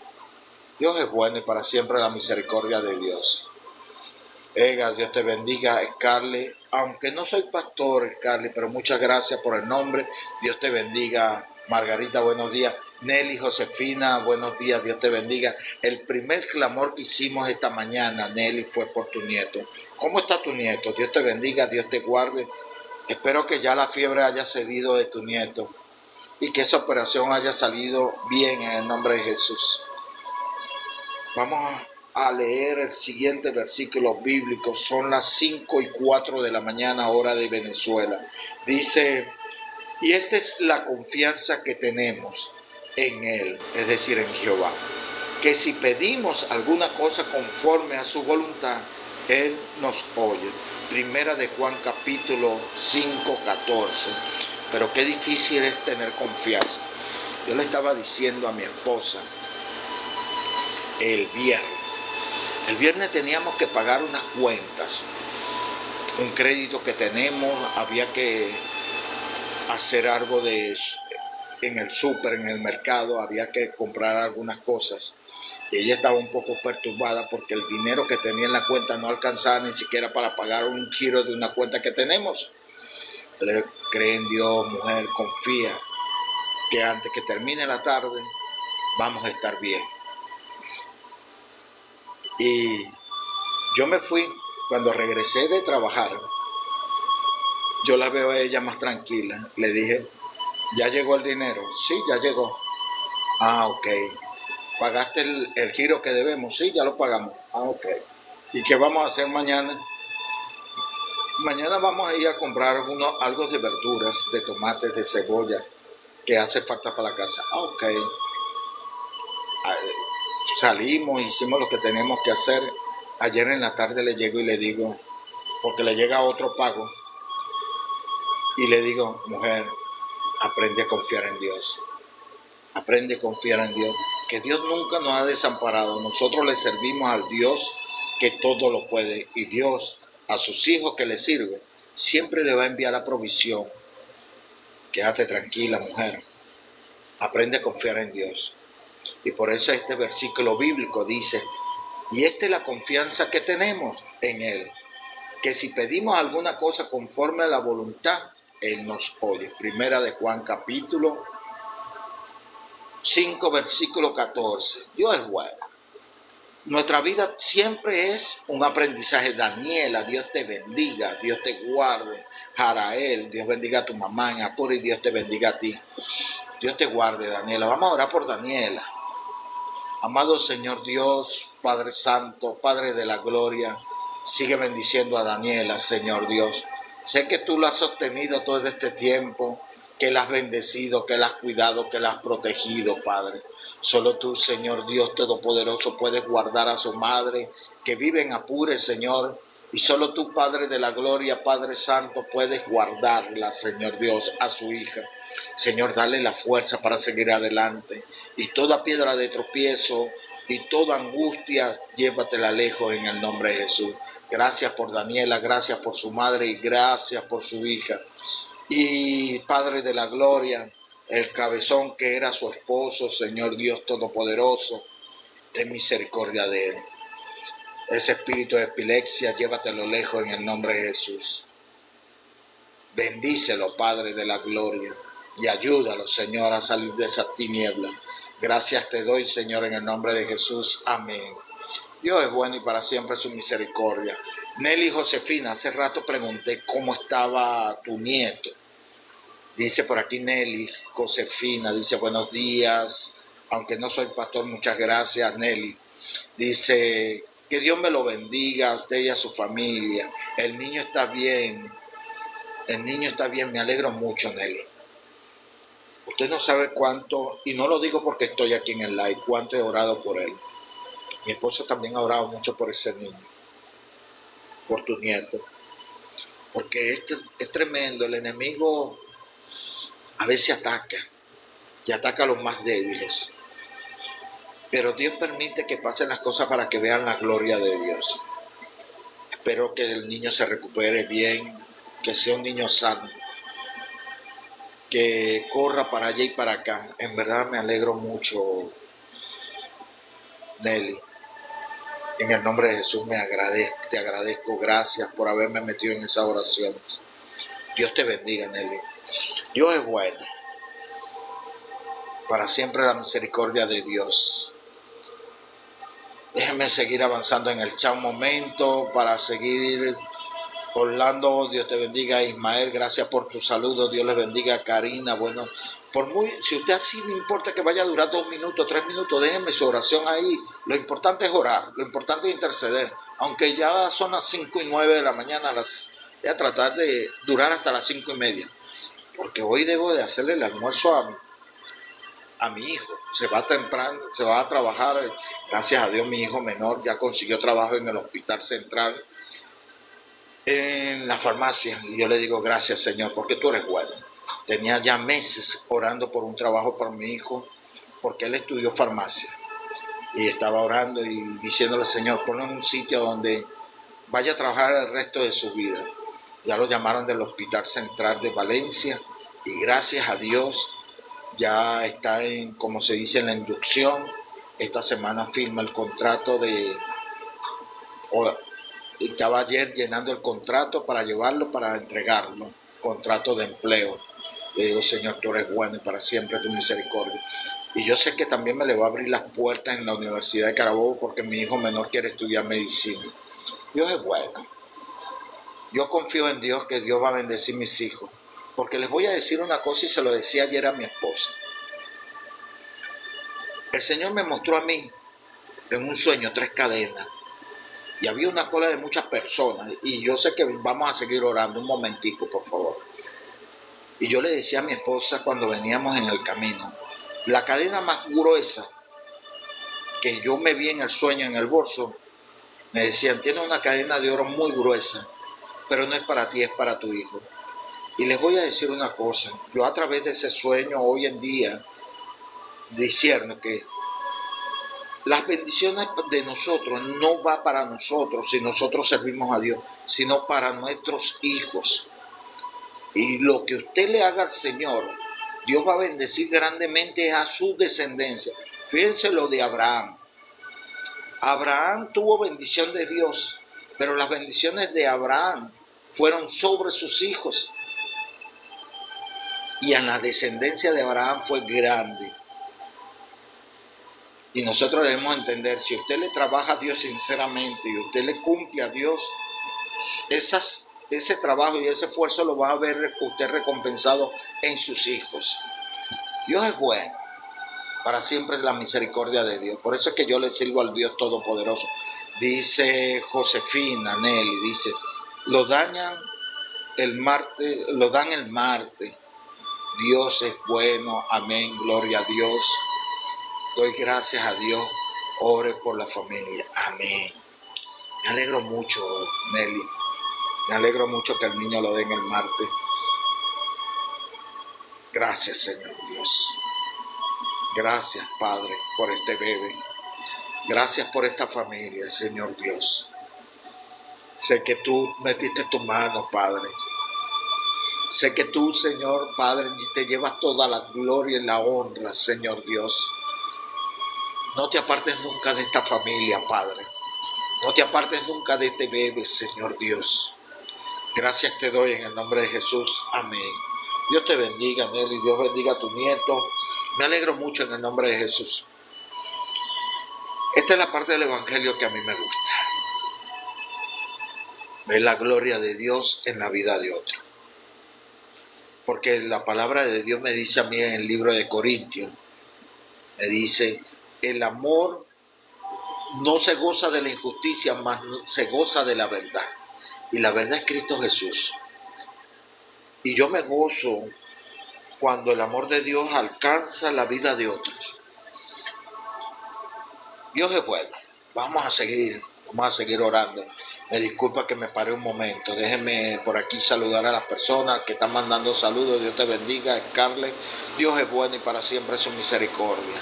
Dios es bueno y para siempre la misericordia de Dios. Dios te bendiga, Scarlett. Aunque no soy pastor, Scarlett, pero muchas gracias por el nombre. Dios te bendiga, Margarita, buenos días. Nelly, Josefina, buenos días, Dios te bendiga. El primer clamor que hicimos esta mañana, Nelly, fue por tu nieto. ¿Cómo está tu nieto? Dios te bendiga, Dios te guarde. Espero que ya la fiebre haya cedido de tu nieto y que esa operación haya salido bien en el nombre de Jesús. Vamos a leer el siguiente versículo bíblico. Son las 5:04 de la mañana, hora de Venezuela. Dice, y esta es la confianza que tenemos en Él, es decir, en Jehová, que si pedimos alguna cosa conforme a su voluntad, Él nos oye. Primera de Juan capítulo 5:14. Pero qué difícil es tener confianza. Yo le estaba diciendo a mi esposa el viernes teníamos que pagar unas cuentas, un crédito que tenemos, había que hacer algo en el súper, en el mercado, había que comprar algunas cosas. Y ella estaba un poco perturbada porque el dinero que tenía en la cuenta no alcanzaba ni siquiera para pagar un giro de una cuenta que tenemos. Pero cree en Dios, mujer, confía que antes que termine la tarde vamos a estar bien. Y yo me fui, cuando regresé de trabajar, yo la veo a ella más tranquila. Le dije, ¿ya llegó el dinero? Sí, ya llegó. Ah, ok. ¿Pagaste el giro que debemos? Sí, ya lo pagamos. Ah, ok. ¿Y qué vamos a hacer mañana? Mañana vamos a ir a comprar algo de verduras, de tomates, de cebolla, que hace falta para la casa. Ah, ok. Salimos, hicimos lo que tenemos que hacer. Ayer en la tarde le llego y le digo, porque le llega otro pago, y le digo, mujer, aprende a confiar en Dios. Aprende a confiar en Dios, que Dios nunca nos ha desamparado. Nosotros le servimos al Dios que todo lo puede, y Dios a sus hijos que le sirve siempre le va a enviar la provisión. Quédate tranquila, mujer. Aprende a confiar en Dios. Y por eso este versículo bíblico dice, y esta es la confianza que tenemos en Él, que si pedimos alguna cosa conforme a la voluntad, Él nos oye. Primera de Juan capítulo 5, versículo 14. Dios es bueno. Nuestra vida siempre es un aprendizaje. Daniela, Dios te bendiga, Dios te guarde. Jarael, Dios bendiga a tu mamá. En Apure, Dios te bendiga a ti. Dios te guarde, Daniela. Vamos a orar por Daniela. Amado Señor Dios, Padre Santo, Padre de la Gloria, sigue bendiciendo a Daniela, Señor Dios. Sé que tú la has sostenido todo este tiempo, que la has bendecido, que la has cuidado, que la has protegido, Padre. Solo tú, Señor Dios Todopoderoso, puedes guardar a su madre, que vive en Apure, Señor. Y solo tú, Padre de la Gloria, Padre Santo, puedes guardarla, Señor Dios, a su hija. Señor, dale la fuerza para seguir adelante. Y toda piedra de tropiezo y toda angustia, llévatela lejos en el nombre de Jesús. Gracias por Daniela, gracias por su madre y gracias por su hija. Y Padre de la Gloria, el cabezón que era su esposo, Señor Dios Todopoderoso, ten misericordia de él. Ese espíritu de epilepsia, llévatelo lejos en el nombre de Jesús. Bendícelo, Padre de la gloria, y ayúdalo, Señor, a salir de esas tinieblas. Gracias te doy, Señor, en el nombre de Jesús. Amén. Dios es bueno y para siempre su misericordia. Nelly Josefina, hace rato pregunté cómo estaba tu nieto. Dice por aquí Nelly Josefina, dice buenos días, aunque no soy pastor, muchas gracias Nelly. Dice que Dios me lo bendiga a usted y a su familia. El niño está bien, me alegro mucho Nelly. Usted no sabe cuánto, y no lo digo porque estoy aquí en el live, cuánto he orado por él. Mi esposa también ha orado mucho por ese niño, por tu nieto, porque es tremendo, el enemigo a veces ataca, y ataca a los más débiles. Pero Dios permite que pasen las cosas para que vean la gloria de Dios. Espero que el niño se recupere bien, que sea un niño sano, que corra para allá y para acá. En verdad me alegro mucho, Nelly. En el nombre de Jesús te agradezco, gracias por haberme metido en esas oraciones. Dios te bendiga, Nelly. Dios es bueno. Para siempre la misericordia de Dios. Déjenme seguir avanzando en el chat un momento para seguir. Orlando, Dios te bendiga. Ismael, gracias por tu saludo. Dios les bendiga. Karina, bueno, si usted así no importa que vaya a durar 2 minutos, 3 minutos, déjenme su oración ahí. Lo importante es orar, lo importante es interceder. Aunque ya son las 5:09 de la mañana, voy a tratar de durar hasta las 5:30. Porque hoy debo de hacerle el almuerzo a mi hijo. Se va temprano, se va a trabajar. Gracias a Dios mi hijo menor ya consiguió trabajo en el Hospital Central, en la farmacia. Y yo le digo gracias Señor porque tú eres bueno. Tenía ya meses orando por un trabajo para mi hijo porque él estudió farmacia y estaba orando y diciéndole Señor, ponlo en un sitio donde vaya a trabajar el resto de su vida. Ya lo llamaron del Hospital Central de Valencia y gracias a Dios ya está en, como se dice, en la inducción. Esta semana firma el contrato estaba ayer llenando el contrato para llevarlo, para entregarlo, contrato de empleo. Le digo, Señor, tú eres bueno y para siempre tu misericordia. Y yo sé que también me le va a abrir las puertas en la Universidad de Carabobo porque mi hijo menor quiere estudiar medicina. Dios es bueno. Yo confío en Dios, que Dios va a bendecir mis hijos. Porque les voy a decir una cosa y se lo decía ayer a mi esposa. El Señor me mostró a mí en un sueño 3 cadenas. Y había una cola de muchas personas. Y yo sé que vamos a seguir orando. Un momentico, por favor. Y yo le decía a mi esposa cuando veníamos en el camino, la cadena más gruesa que yo me vi en el sueño, en el bolso, me decían, tiene una cadena de oro muy gruesa, pero no es para ti, es para tu hijo. Y les voy a decir una cosa, yo a través de ese sueño hoy en día discierno que las bendiciones de nosotros no va para nosotros si nosotros servimos a Dios, sino para nuestros hijos. Y lo que usted le haga al Señor, Dios va a bendecir grandemente a su descendencia. Fíjense lo de Abraham. Abraham tuvo bendición de Dios, pero las bendiciones de Abraham fueron sobre sus hijos. Y en la descendencia de Abraham fue grande. Y nosotros debemos entender, si usted le trabaja a Dios sinceramente y usted le cumple a Dios, ese trabajo y ese esfuerzo lo va a ver usted recompensado en sus hijos. Dios es bueno. Para siempre es la misericordia de Dios. Por eso es que yo le sirvo al Dios Todopoderoso. Dice Josefina Nelly, dice, lo dan el martes. Dios es bueno. Amén. Gloria a Dios. Doy gracias a Dios. Ore por la familia. Amén. Me alegro mucho, Nelly. Me alegro mucho que el niño lo den el martes. Gracias, Señor Dios. Gracias, Padre, por este bebé. Gracias por esta familia, Señor Dios. Sé que tú metiste tu mano, Padre. Sé que tú, Señor Padre, te llevas toda la gloria y la honra, Señor Dios. No te apartes nunca de esta familia, Padre. No te apartes nunca de este bebé, Señor Dios. Gracias te doy en el nombre de Jesús. Amén. Dios te bendiga, Nelly. Dios bendiga a tu nieto. Me alegro mucho en el nombre de Jesús. Esta es la parte del evangelio que a mí me gusta. Ver la gloria de Dios en la vida de otro. Porque la palabra de Dios me dice a mí en el libro de Corintios, me dice, el amor no se goza de la injusticia, mas se goza de la verdad. Y la verdad es Cristo Jesús. Y yo me gozo cuando el amor de Dios alcanza la vida de otros. Dios es bueno. Vamos a seguir orando. Me disculpa que me paré un momento. Déjenme por aquí saludar a las personas que están mandando saludos. Dios te bendiga, Scarlett. Dios es bueno y para siempre es su misericordia.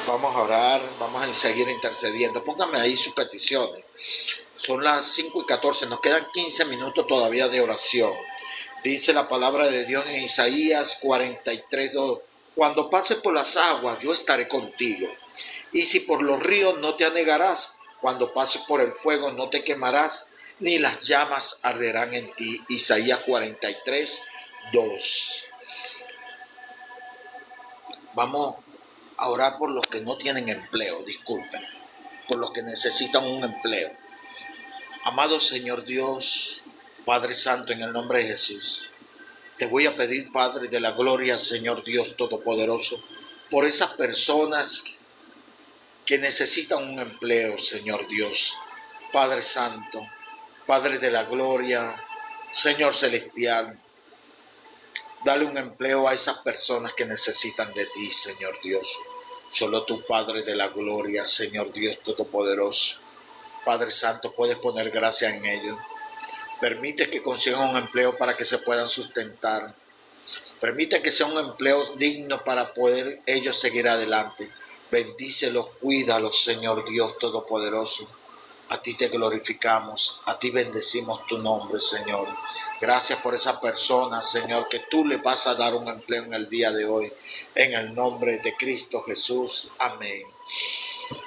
Vamos a orar, vamos a seguir intercediendo. Pónganme ahí sus peticiones. Son las 5:14, nos quedan 15 minutos todavía de oración. Dice la palabra de Dios en Isaías 43:2. Cuando pases por las aguas, yo estaré contigo. Y si por los ríos, no te anegarás. Cuando pases por el fuego, no te quemarás, ni las llamas arderán en ti. Isaías 43:2. Vamos a orar por los que no tienen empleo, disculpen, por los que necesitan un empleo. Amado Señor Dios, Padre Santo, en el nombre de Jesús, te voy a pedir, Padre de la gloria, Señor Dios Todopoderoso, por esas personas que necesitan un empleo, Señor Dios. Padre Santo, Padre de la gloria, Señor Celestial, dale un empleo a esas personas que necesitan de ti, Señor Dios. Solo tu Padre de la gloria, Señor Dios Todopoderoso. Padre Santo, puedes poner gracia en ellos. Permite que consigan un empleo para que se puedan sustentar. Permite que sea un empleo digno para poder ellos seguir adelante. Bendícelos, cuídalos, Señor Dios Todopoderoso. A ti te glorificamos, a ti bendecimos tu nombre, Señor. Gracias por esa persona, Señor, que tú le vas a dar un empleo en el día de hoy. En el nombre de Cristo Jesús. Amén.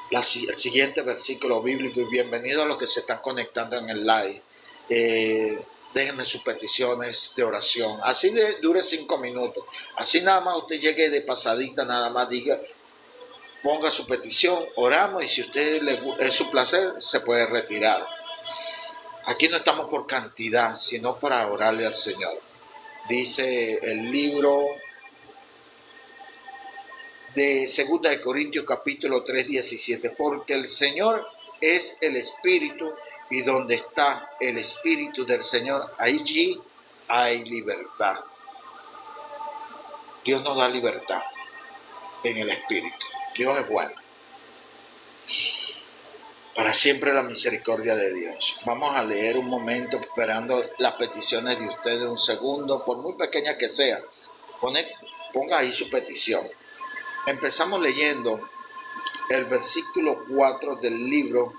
El siguiente versículo bíblico, y bienvenido a los que se están conectando en el live. Déjenme sus peticiones de oración. Así dure 5 minutos. Así nada más usted llegue de pasadita, nada más diga, ponga su petición, oramos, y si a usted es su placer, se puede retirar. Aquí no estamos por cantidad, sino para orarle al Señor. Dice el libro de 2 de Corintios capítulo 3:17, porque el Señor es el Espíritu, y donde está el Espíritu del Señor, allí hay libertad. Dios nos da libertad en el Espíritu. Dios es bueno. Para siempre la misericordia de Dios. Vamos a leer un momento esperando las peticiones de ustedes, un segundo, por muy pequeña que sea. Ponga ahí su petición. Empezamos leyendo el versículo 4 del libro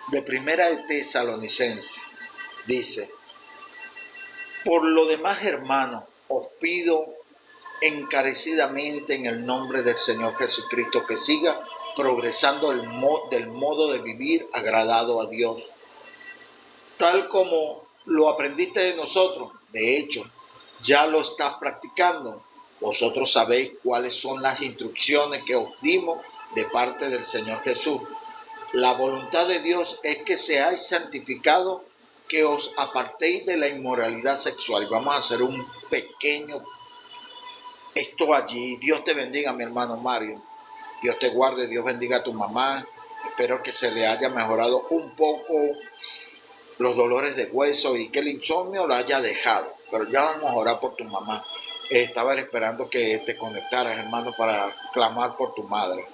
de Primera de Tesalonicenses. Dice, por lo demás, hermanos, os pido encarecidamente en el nombre del Señor Jesucristo que siga progresando del modo de vivir agradado a Dios, tal como lo aprendiste de nosotros. De hecho, ya lo estás practicando. Vosotros sabéis cuáles son las instrucciones que os dimos de parte del Señor Jesús. La voluntad de Dios es que seáis santificados, que os apartéis de la inmoralidad sexual. Vamos a hacer un pequeño esto allí. Dios te bendiga, mi hermano Mario. Dios te guarde, Dios bendiga a tu mamá. Espero que se le haya mejorado un poco los dolores de hueso y que el insomnio la haya dejado. Pero ya vamos a orar por tu mamá. Estaba esperando que te conectaras, hermano, para clamar por tu madre.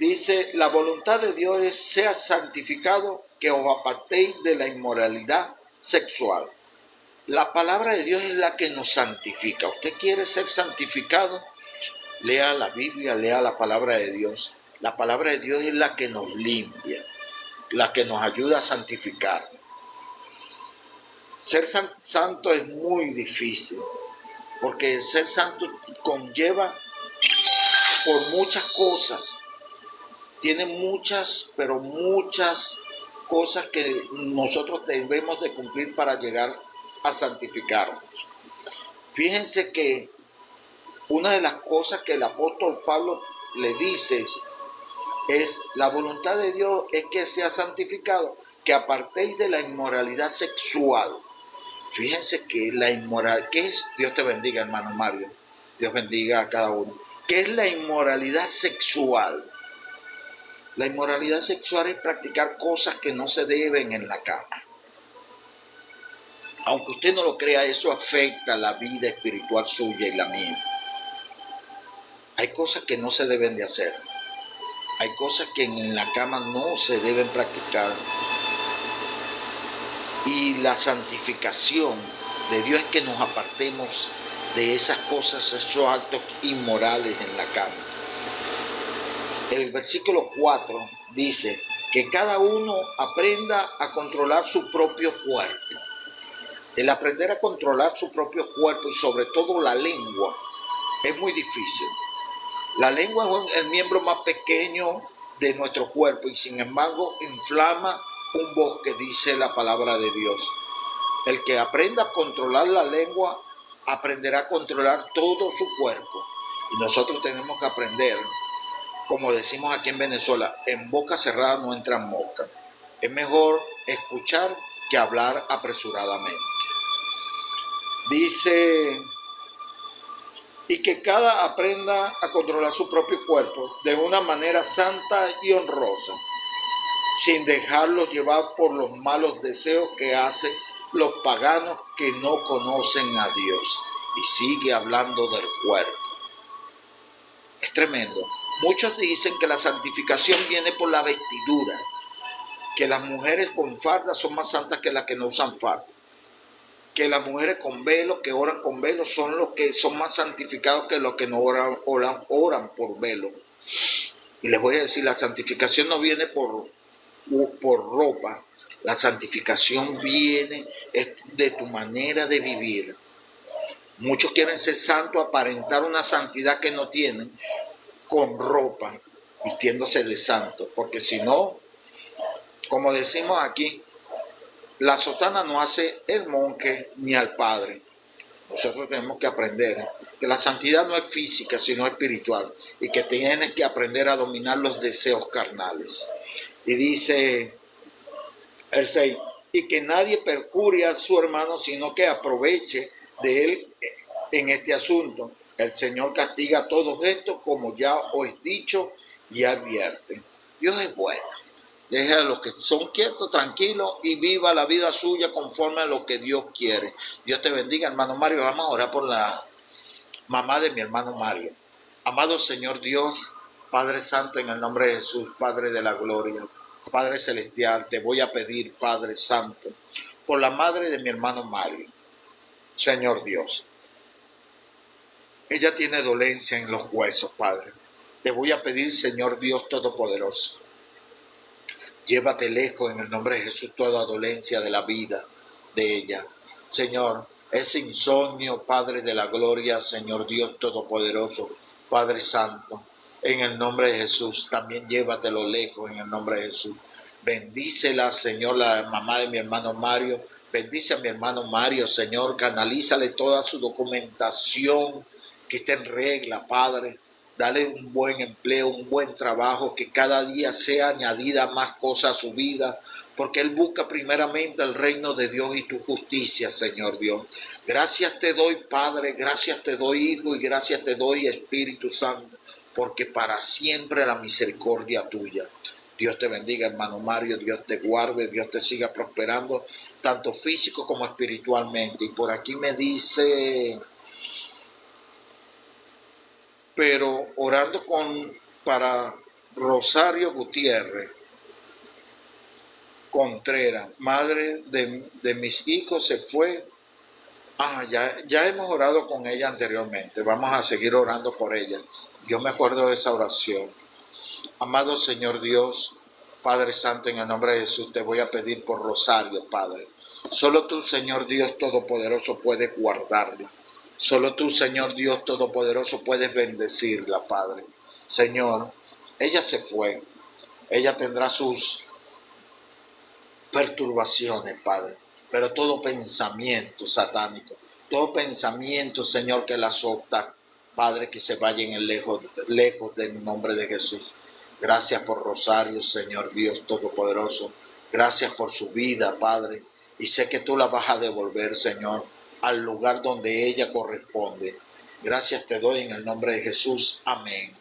Dice, la voluntad de Dios es sea santificado, que os apartéis de la inmoralidad sexual. La palabra de Dios es la que nos santifica. ¿Usted quiere ser santificado? Lea la Biblia, lea la palabra de Dios. La palabra de Dios es la que nos limpia, la que nos ayuda a santificar. Ser santo es muy difícil, porque ser santo conlleva por muchas cosas. Tiene muchas, pero muchas cosas que nosotros debemos de cumplir para llegar a santificarnos. Fíjense que una de las cosas que el apóstol Pablo le dice es: la voluntad de Dios es que sea santificado, que apartéis de la inmoralidad sexual. Fíjense que la inmoralidad, ¿qué es? Dios te bendiga, hermano Mario. Dios bendiga a cada uno. ¿Qué es la inmoralidad sexual? La inmoralidad sexual es practicar cosas que no se deben en la cama. Aunque usted no lo crea, eso afecta la vida espiritual suya y la mía. Hay cosas que no se deben de hacer. Hay cosas que en la cama no se deben practicar. Y la santificación de Dios es que nos apartemos de esas cosas, esos actos inmorales en la cama. El versículo 4 dice que cada uno aprenda a controlar su propio cuerpo. El aprender a controlar su propio cuerpo y sobre todo la lengua es muy difícil. La lengua es el miembro más pequeño de nuestro cuerpo y sin embargo inflama un bosque, dice la palabra de Dios. El que aprenda a controlar la lengua aprenderá a controlar todo su cuerpo. Y nosotros tenemos que aprender, como decimos aquí en Venezuela, en boca cerrada no entran moscas. Es mejor escuchar que hablar apresuradamente. Dice, y que cada aprenda a controlar su propio cuerpo de una manera santa y honrosa, sin dejarlos llevar por los malos deseos que hacen los paganos que no conocen a Dios. Y sigue hablando del cuerpo. Es tremendo. Muchos dicen que la santificación viene por la vestidura, que las mujeres con farda son más santas que las que no usan farda, que las mujeres con velo, que oran con velo, son los que son más santificados que los que no oran por velo. Y les voy a decir, la santificación no viene por ropa, la santificación viene de tu manera de vivir. Muchos quieren ser santos, aparentar una santidad que no tienen con ropa, vistiéndose de santo, porque si no, como decimos aquí, la sotana no hace el monje ni al padre. Nosotros tenemos que aprender que la santidad no es física, sino espiritual, y que tienes que aprender a dominar los deseos carnales. Y dice el 6, y que nadie perjurie a su hermano, sino que aproveche de él en este asunto. El Señor castiga a todos estos, como ya os he dicho y advierte. Dios es bueno. Deje a los que son quietos, tranquilos y viva la vida suya conforme a lo que Dios quiere. Dios te bendiga, hermano Mario. Vamos a orar por la mamá de mi hermano Mario. Amado Señor Dios, Padre Santo, en el nombre de Jesús, Padre de la gloria, Padre Celestial, te voy a pedir, Padre Santo, por la madre de mi hermano Mario. Señor Dios, ella tiene dolencia en los huesos, Padre. Te voy a pedir, Señor Dios Todopoderoso, llévate lejos en el nombre de Jesús toda dolencia de la vida de ella. Señor, ese insomnio, Padre de la gloria, Señor Dios Todopoderoso, Padre Santo, en el nombre de Jesús, también llévatelo lejos en el nombre de Jesús. Bendícela, Señor, la mamá de mi hermano Mario. Bendice a mi hermano Mario, Señor, canalízale toda su documentación, que esté en regla, Padre. Dale un buen empleo, un buen trabajo, que cada día sea añadida más cosas a su vida, porque Él busca primeramente el reino de Dios y tu justicia, Señor Dios. Gracias te doy, Padre, gracias te doy, Hijo, y gracias te doy, Espíritu Santo, porque para siempre la misericordia tuya. Dios te bendiga, hermano Mario, Dios te guarde, Dios te siga prosperando, tanto físico como espiritualmente. Y por aquí me dice, pero orando para Rosario Gutiérrez Contreras, madre de mis hijos, se fue. Ya hemos orado con ella anteriormente, vamos a seguir orando por ella. Yo me acuerdo de esa oración. Amado Señor Dios, Padre Santo, en el nombre de Jesús, te voy a pedir por Rosario, Padre. Solo tú, Señor Dios Todopoderoso, puedes guardarla. Solo tú, Señor Dios Todopoderoso, puedes bendecirla, Padre. Señor, ella se fue. Ella tendrá sus perturbaciones, Padre. Pero todo pensamiento satánico, todo pensamiento, Señor, que la azota, Padre, que se vaya en el lejos del nombre de Jesús. Gracias por Rosario, Señor Dios Todopoderoso. Gracias por su vida, Padre. Y sé que tú la vas a devolver, Señor, al lugar donde ella corresponde. Gracias te doy en el nombre de Jesús. Amén.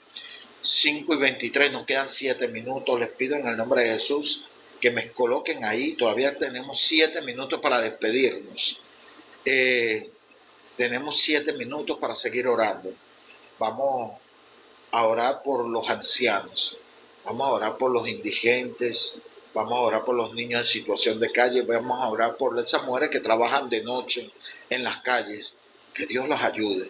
5:23, nos quedan 7 minutos. Les pido en el nombre de Jesús que me coloquen ahí. Todavía tenemos 7 minutos para despedirnos. Tenemos 7 minutos para seguir orando. Vamos a orar por los ancianos. Vamos a orar por los indigentes. Vamos a orar por los niños en situación de calle. Vamos a orar por esas mujeres que trabajan de noche en las calles. Que Dios los ayude.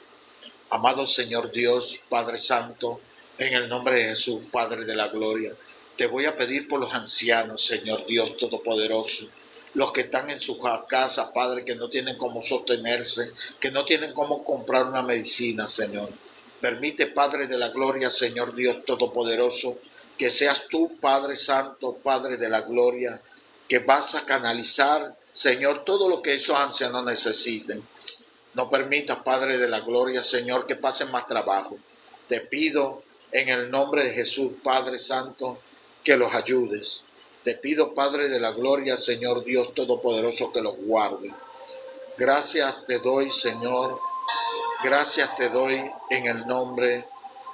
Amado Señor Dios, Padre Santo, en el nombre de Jesús, Padre de la Gloria, te voy a pedir por los ancianos, Señor Dios Todopoderoso, los que están en sus casas, Padre, que no tienen cómo sostenerse, que no tienen cómo comprar una medicina, Señor. Permite, Padre de la Gloria, Señor Dios Todopoderoso, que seas tú, Padre Santo, Padre de la Gloria, que vas a canalizar, Señor, todo lo que esos ancianos necesiten. No permitas, Padre de la Gloria, Señor, que pasen más trabajo. Te pido en el nombre de Jesús, Padre Santo, que los ayudes. Te pido, Padre de la Gloria, Señor Dios Todopoderoso, que los guarde. Gracias te doy, Señor. Gracias te doy en el nombre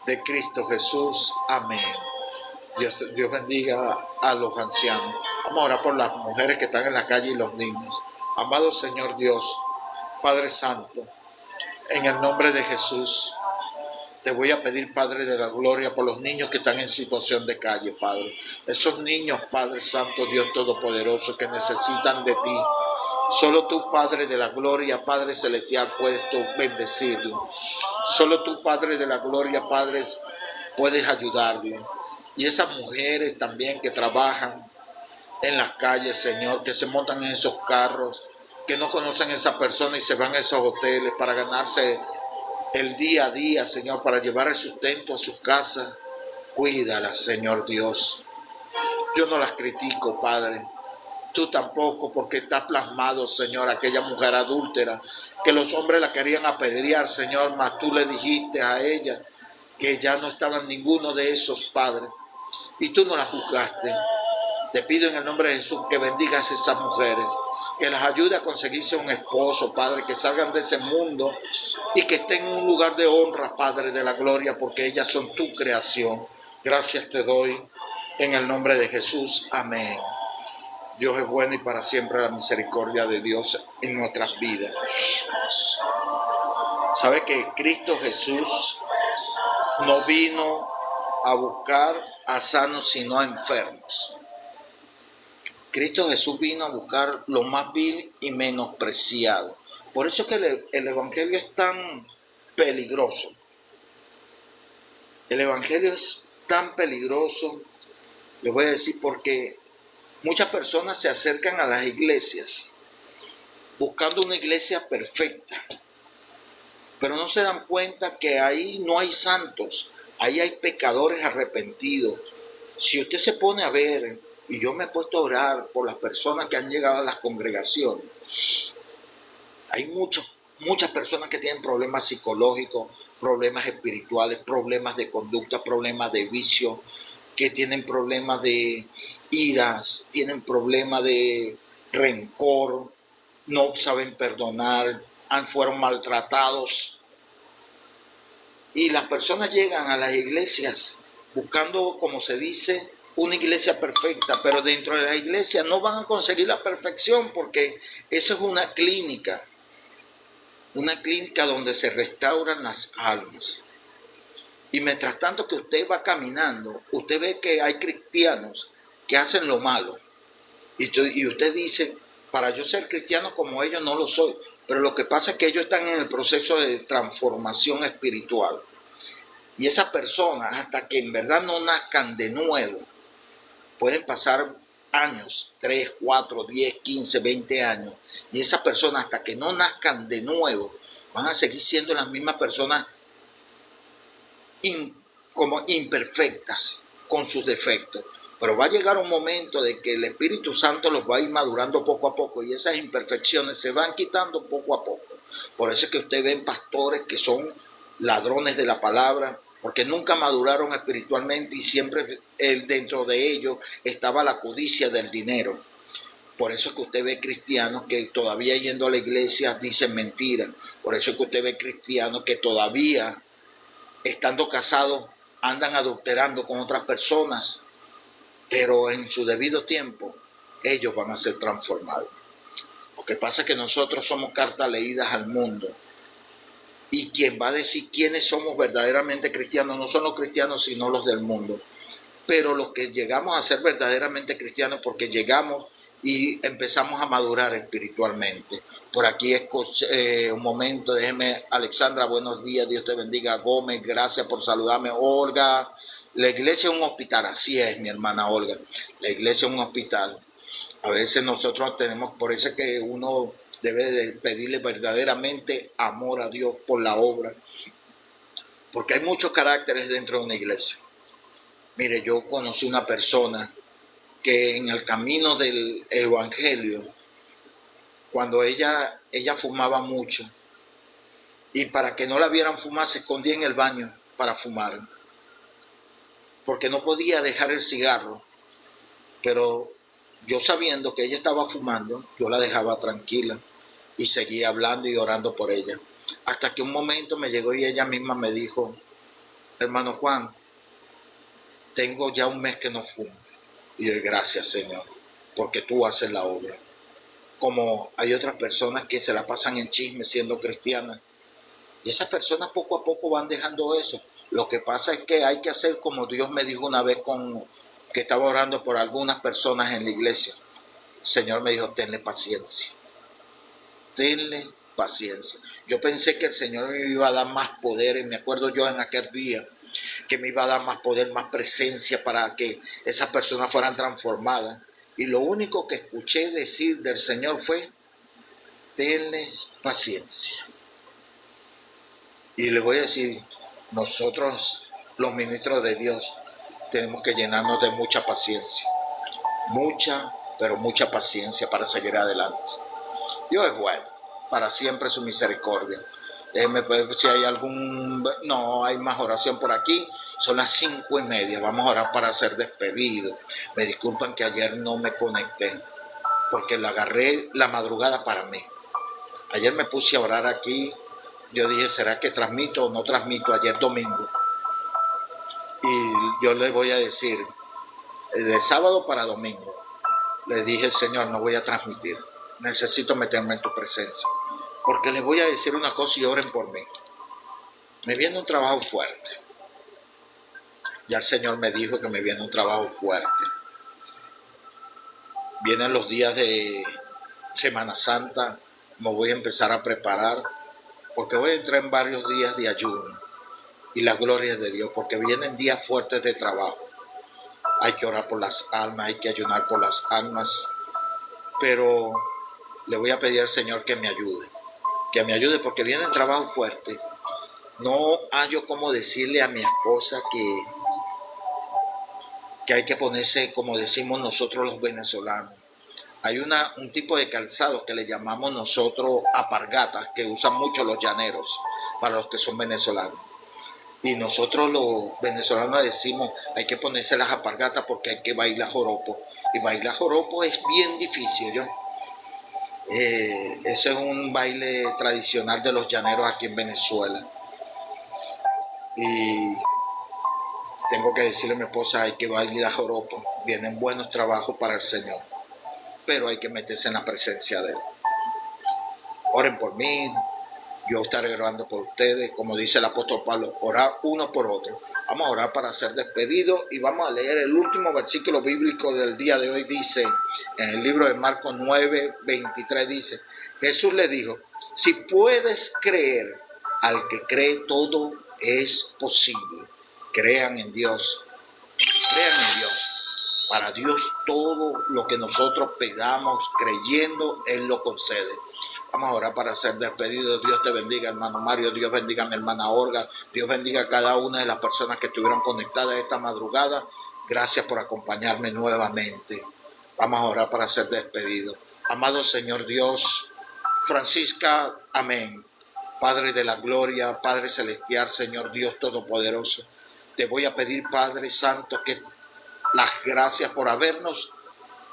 de Cristo Jesús. Amén. Dios bendiga a los ancianos. Vamos a orar por las mujeres que están en la calle y los niños. Amado Señor Dios, Padre Santo, en el nombre de Jesús, te voy a pedir, Padre de la Gloria, por los niños que están en situación de calle, Padre. Esos niños, Padre Santo, Dios Todopoderoso, que necesitan de ti. Solo tú, Padre de la Gloria, Padre Celestial, puedes tú bendecirlo. Solo tú, Padre de la Gloria, Padre, puedes ayudarlo. Y esas mujeres también que trabajan en las calles, Señor, que se montan en esos carros, que no conocen a esa persona y se van a esos hoteles para ganarse el día a día, Señor, para llevar el sustento a sus casas. Cuídalas, Señor Dios. Yo no las critico, Padre. Tú tampoco, porque está plasmado, Señor, aquella mujer adúltera, que los hombres la querían apedrear, Señor, mas tú le dijiste a ella que ya no estaban ninguno de esos, Padre, y tú no la juzgaste. Te pido en el nombre de Jesús que bendigas a esas mujeres, que las ayude a conseguirse un esposo, Padre, que salgan de ese mundo y que estén en un lugar de honra, Padre de la Gloria, porque ellas son tu creación. Gracias te doy en el nombre de Jesús. Amén. Dios es bueno y para siempre la misericordia de Dios en nuestras vidas. ¿Sabe que Cristo Jesús no vino a buscar a sanos sino a enfermos? Cristo Jesús vino a buscar lo más vil y menospreciado. Por eso es que el Evangelio es tan peligroso. El Evangelio es tan peligroso, les voy a decir, porque muchas personas se acercan a las iglesias buscando una iglesia perfecta, pero no se dan cuenta que ahí no hay santos, ahí hay pecadores arrepentidos. Si usted se pone a ver, y yo me he puesto a orar por las personas que han llegado a las congregaciones, hay muchas personas que tienen problemas psicológicos, problemas espirituales, problemas de conducta, problemas de vicio, que tienen problemas de iras, tienen problemas de rencor, no saben perdonar, fueron maltratados. Y las personas llegan a las iglesias buscando, como se dice, una iglesia perfecta, pero dentro de la iglesia no van a conseguir la perfección, porque eso es una clínica donde se restauran las almas. Y mientras tanto que usted va caminando, usted ve que hay cristianos que hacen lo malo. Y usted dice, para yo ser cristiano como ellos no lo soy. Pero lo que pasa es que ellos están en el proceso de transformación espiritual. Y esas personas, hasta que en verdad no nazcan de nuevo, pueden pasar años, 3, 4, 10, 15, 20 años, y esas personas hasta que no nazcan de nuevo, van a seguir siendo las mismas personas como imperfectas, con sus defectos. Pero va a llegar un momento de que el Espíritu Santo los va a ir madurando poco a poco y esas imperfecciones se van quitando poco a poco. Por eso es que usted ven pastores que son ladrones de la palabra, porque nunca maduraron espiritualmente y siempre dentro de ellos estaba la codicia del dinero. Por eso es que usted ve cristianos que todavía yendo a la iglesia dicen mentiras. Por eso es que usted ve cristianos que todavía estando casados andan adulterando con otras personas. Pero en su debido tiempo ellos van a ser transformados. Lo que pasa es que nosotros somos cartas leídas al mundo. Y quien va a decir quiénes somos verdaderamente cristianos no son los cristianos sino los del mundo. Pero los que llegamos a ser verdaderamente cristianos porque llegamos y empezamos a madurar espiritualmente. Por aquí escuché un momento, déjeme, Alexandra, buenos días, Dios te bendiga. Gómez, gracias por saludarme. Olga, la iglesia es un hospital, así es, mi hermana Olga. La iglesia es un hospital. A veces nosotros tenemos, por eso es que uno debe de pedirle verdaderamente amor a Dios por la obra. Porque hay muchos caracteres dentro de una iglesia. Mire, yo conocí una persona que en el camino del evangelio, cuando ella fumaba mucho, y para que no la vieran fumar, se escondía en el baño para fumar, porque no podía dejar el cigarro. Pero yo sabiendo que ella estaba fumando, yo la dejaba tranquila y seguía hablando y orando por ella. Hasta que un momento me llegó y ella misma me dijo: hermano Juan, tengo ya un mes que no fumo. Y yo, gracias Señor, porque tú haces la obra. Como hay otras personas que se la pasan en chisme siendo cristianas. Y esas personas poco a poco van dejando eso. Lo que pasa es que hay que hacer como Dios me dijo una vez que estaba orando por algunas personas en la iglesia. El Señor me dijo, tenle paciencia. Tenle paciencia. Yo pensé que el Señor me iba a dar más poder. Y me acuerdo yo en aquel día que me iba a dar más poder, más presencia para que esas personas fueran transformadas. Y lo único que escuché decir del Señor fue, tenles paciencia. Y les voy a decir, nosotros los ministros de Dios tenemos que llenarnos de mucha paciencia. Mucha, pero mucha paciencia para seguir adelante. Dios es bueno, para siempre su misericordia. Déjenme ver si hay no hay más oración por aquí. Son las 5:30. Vamos a orar para ser despedidos. Me disculpan que ayer no me conecté, porque la agarré la madrugada para mí. Ayer me puse a orar aquí. Yo dije, ¿será que transmito o no transmito? Ayer domingo. Y yo les voy a decir, de sábado para domingo, le dije, Señor, no voy a transmitir. Necesito meterme en tu presencia. Porque les voy a decir una cosa y oren por mí. Me viene un trabajo fuerte. Ya el Señor me dijo que me viene un trabajo fuerte. Vienen los días de Semana Santa. Me voy a empezar a preparar. Porque voy a entrar en varios días de ayuno. Y la gloria es de Dios. Porque vienen días fuertes de trabajo. Hay que orar por las almas. Hay que ayunar por las almas. Pero le voy a pedir al Señor que me ayude. Que me ayude porque viene el trabajo fuerte. No hallo cómo decirle a mi esposa que hay que ponerse, como decimos nosotros los venezolanos. Hay un tipo de calzado que le llamamos nosotros alpargatas, que usan mucho los llaneros, para los que son venezolanos. Y nosotros los venezolanos decimos, hay que ponerse las alpargatas porque hay que bailar joropo. Y bailar joropo es bien difícil, ¿yo? Ese es un baile tradicional de los llaneros aquí en Venezuela. Y tengo que decirle a mi esposa, hay que bailar joropo. Vienen buenos trabajos para el Señor, pero hay que meterse en la presencia de Él. Oren por mí, yo estaré orando por ustedes. Como dice el apóstol Pablo, orar uno por otro. Vamos a orar para ser despedidos y vamos a leer el último versículo bíblico del día de hoy. Dice, en el libro de Marcos 9:23 dice, Jesús le dijo, si puedes creer, al que cree todo es posible. Crean en Dios. Crean en Dios. Para Dios todo lo que nosotros pedamos creyendo, Él lo concede. Vamos a orar para ser despedidos. Dios te bendiga, hermano Mario. Dios bendiga a mi hermana Olga. Dios bendiga a cada una de las personas que estuvieron conectadas esta madrugada. Gracias por acompañarme nuevamente. Vamos a orar para ser despedidos. Amado Señor Dios, Francisca, amén. Padre de la gloria, Padre celestial, Señor Dios todopoderoso, te voy a pedir, Padre Santo, que las gracias por habernos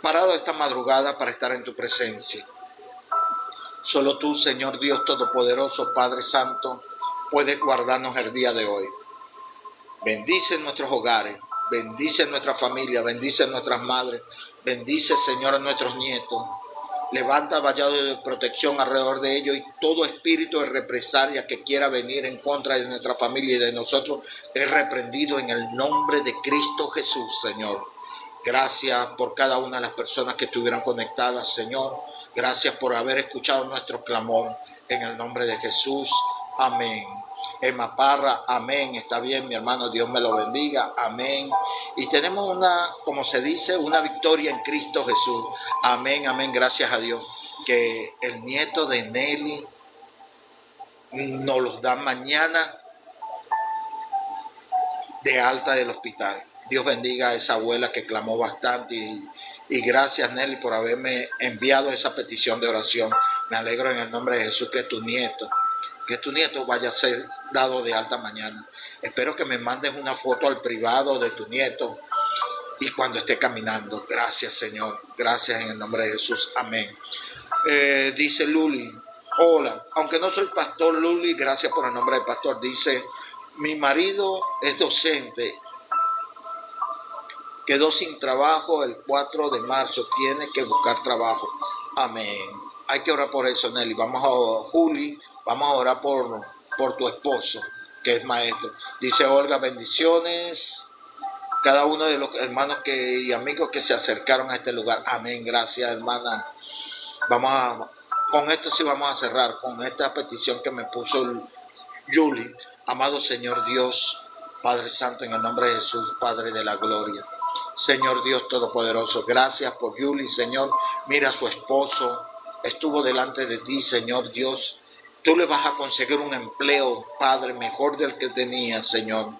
parado esta madrugada para estar en tu presencia. Solo tú, Señor Dios todopoderoso, Padre Santo, puedes guardarnos el día de hoy. Bendice nuestros hogares, bendice nuestra familia, bendice nuestras madres, bendice, Señor, a nuestros nietos. Levanta vallado de protección alrededor de ellos y todo espíritu de represalia que quiera venir en contra de nuestra familia y de nosotros es reprendido en el nombre de Cristo Jesús, Señor. Gracias por cada una de las personas que estuvieron conectadas, Señor. Gracias por haber escuchado nuestro clamor en el nombre de Jesús. Amén. Emma Parra, amén. Está bien, mi hermano, Dios me lo bendiga. Amén. Y tenemos como se dice, una victoria en Cristo Jesús. Amén, amén. Gracias a Dios. Que el nieto de Nelly nos los da mañana de alta del hospital. Dios bendiga a esa abuela que clamó bastante y gracias, Nelly, por haberme enviado esa petición de oración. Me alegro en el nombre de Jesús que tu nieto vaya a ser dado de alta mañana. Espero que me mandes una foto al privado de tu nieto y cuando esté caminando. Gracias, Señor. Gracias en el nombre de Jesús. Amén. Dice Luli, hola, aunque no soy pastor, Luli, gracias por el nombre del pastor. Dice, mi marido es docente, quedó sin trabajo el 4 de marzo, tiene que buscar trabajo. Amén. Hay que orar por eso, Nelly. Vamos a orar por tu esposo, que es maestro. Dice Olga, bendiciones. Cada uno de los hermanos y amigos que se acercaron a este lugar. Amén. Gracias, hermana. Con esto sí vamos a cerrar, con esta petición que me puso Julie. Amado Señor Dios, Padre Santo, en el nombre de Jesús, Padre de la gloria. Señor Dios Todopoderoso, gracias por Julie, Señor. Mira a su esposo, estuvo delante de ti, Señor Dios. Tú le vas a conseguir un empleo, Padre, mejor del que tenía, Señor.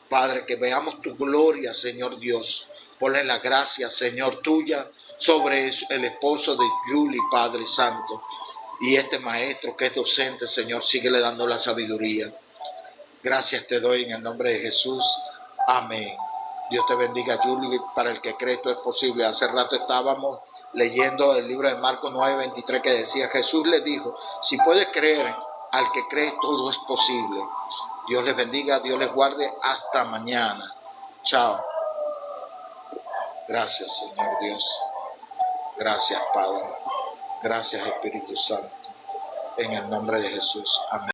Padre, que veamos tu gloria, Señor Dios. Ponle la gracia, Señor, tuya sobre el esposo de Julie, Padre Santo. Y este maestro que es docente, Señor, síguele dando la sabiduría. Gracias te doy en el nombre de Jesús. Amén. Dios te bendiga, Julie. Para el que cree esto es posible. Hace rato estábamos leyendo el libro de Marcos 9:23 que decía, Jesús le dijo, si puedes creer, al que cree todo es posible. Dios les bendiga, Dios les guarde. Hasta mañana. Chao. Gracias, Señor Dios. Gracias, Padre. Gracias, Espíritu Santo. En el nombre de Jesús. Amén.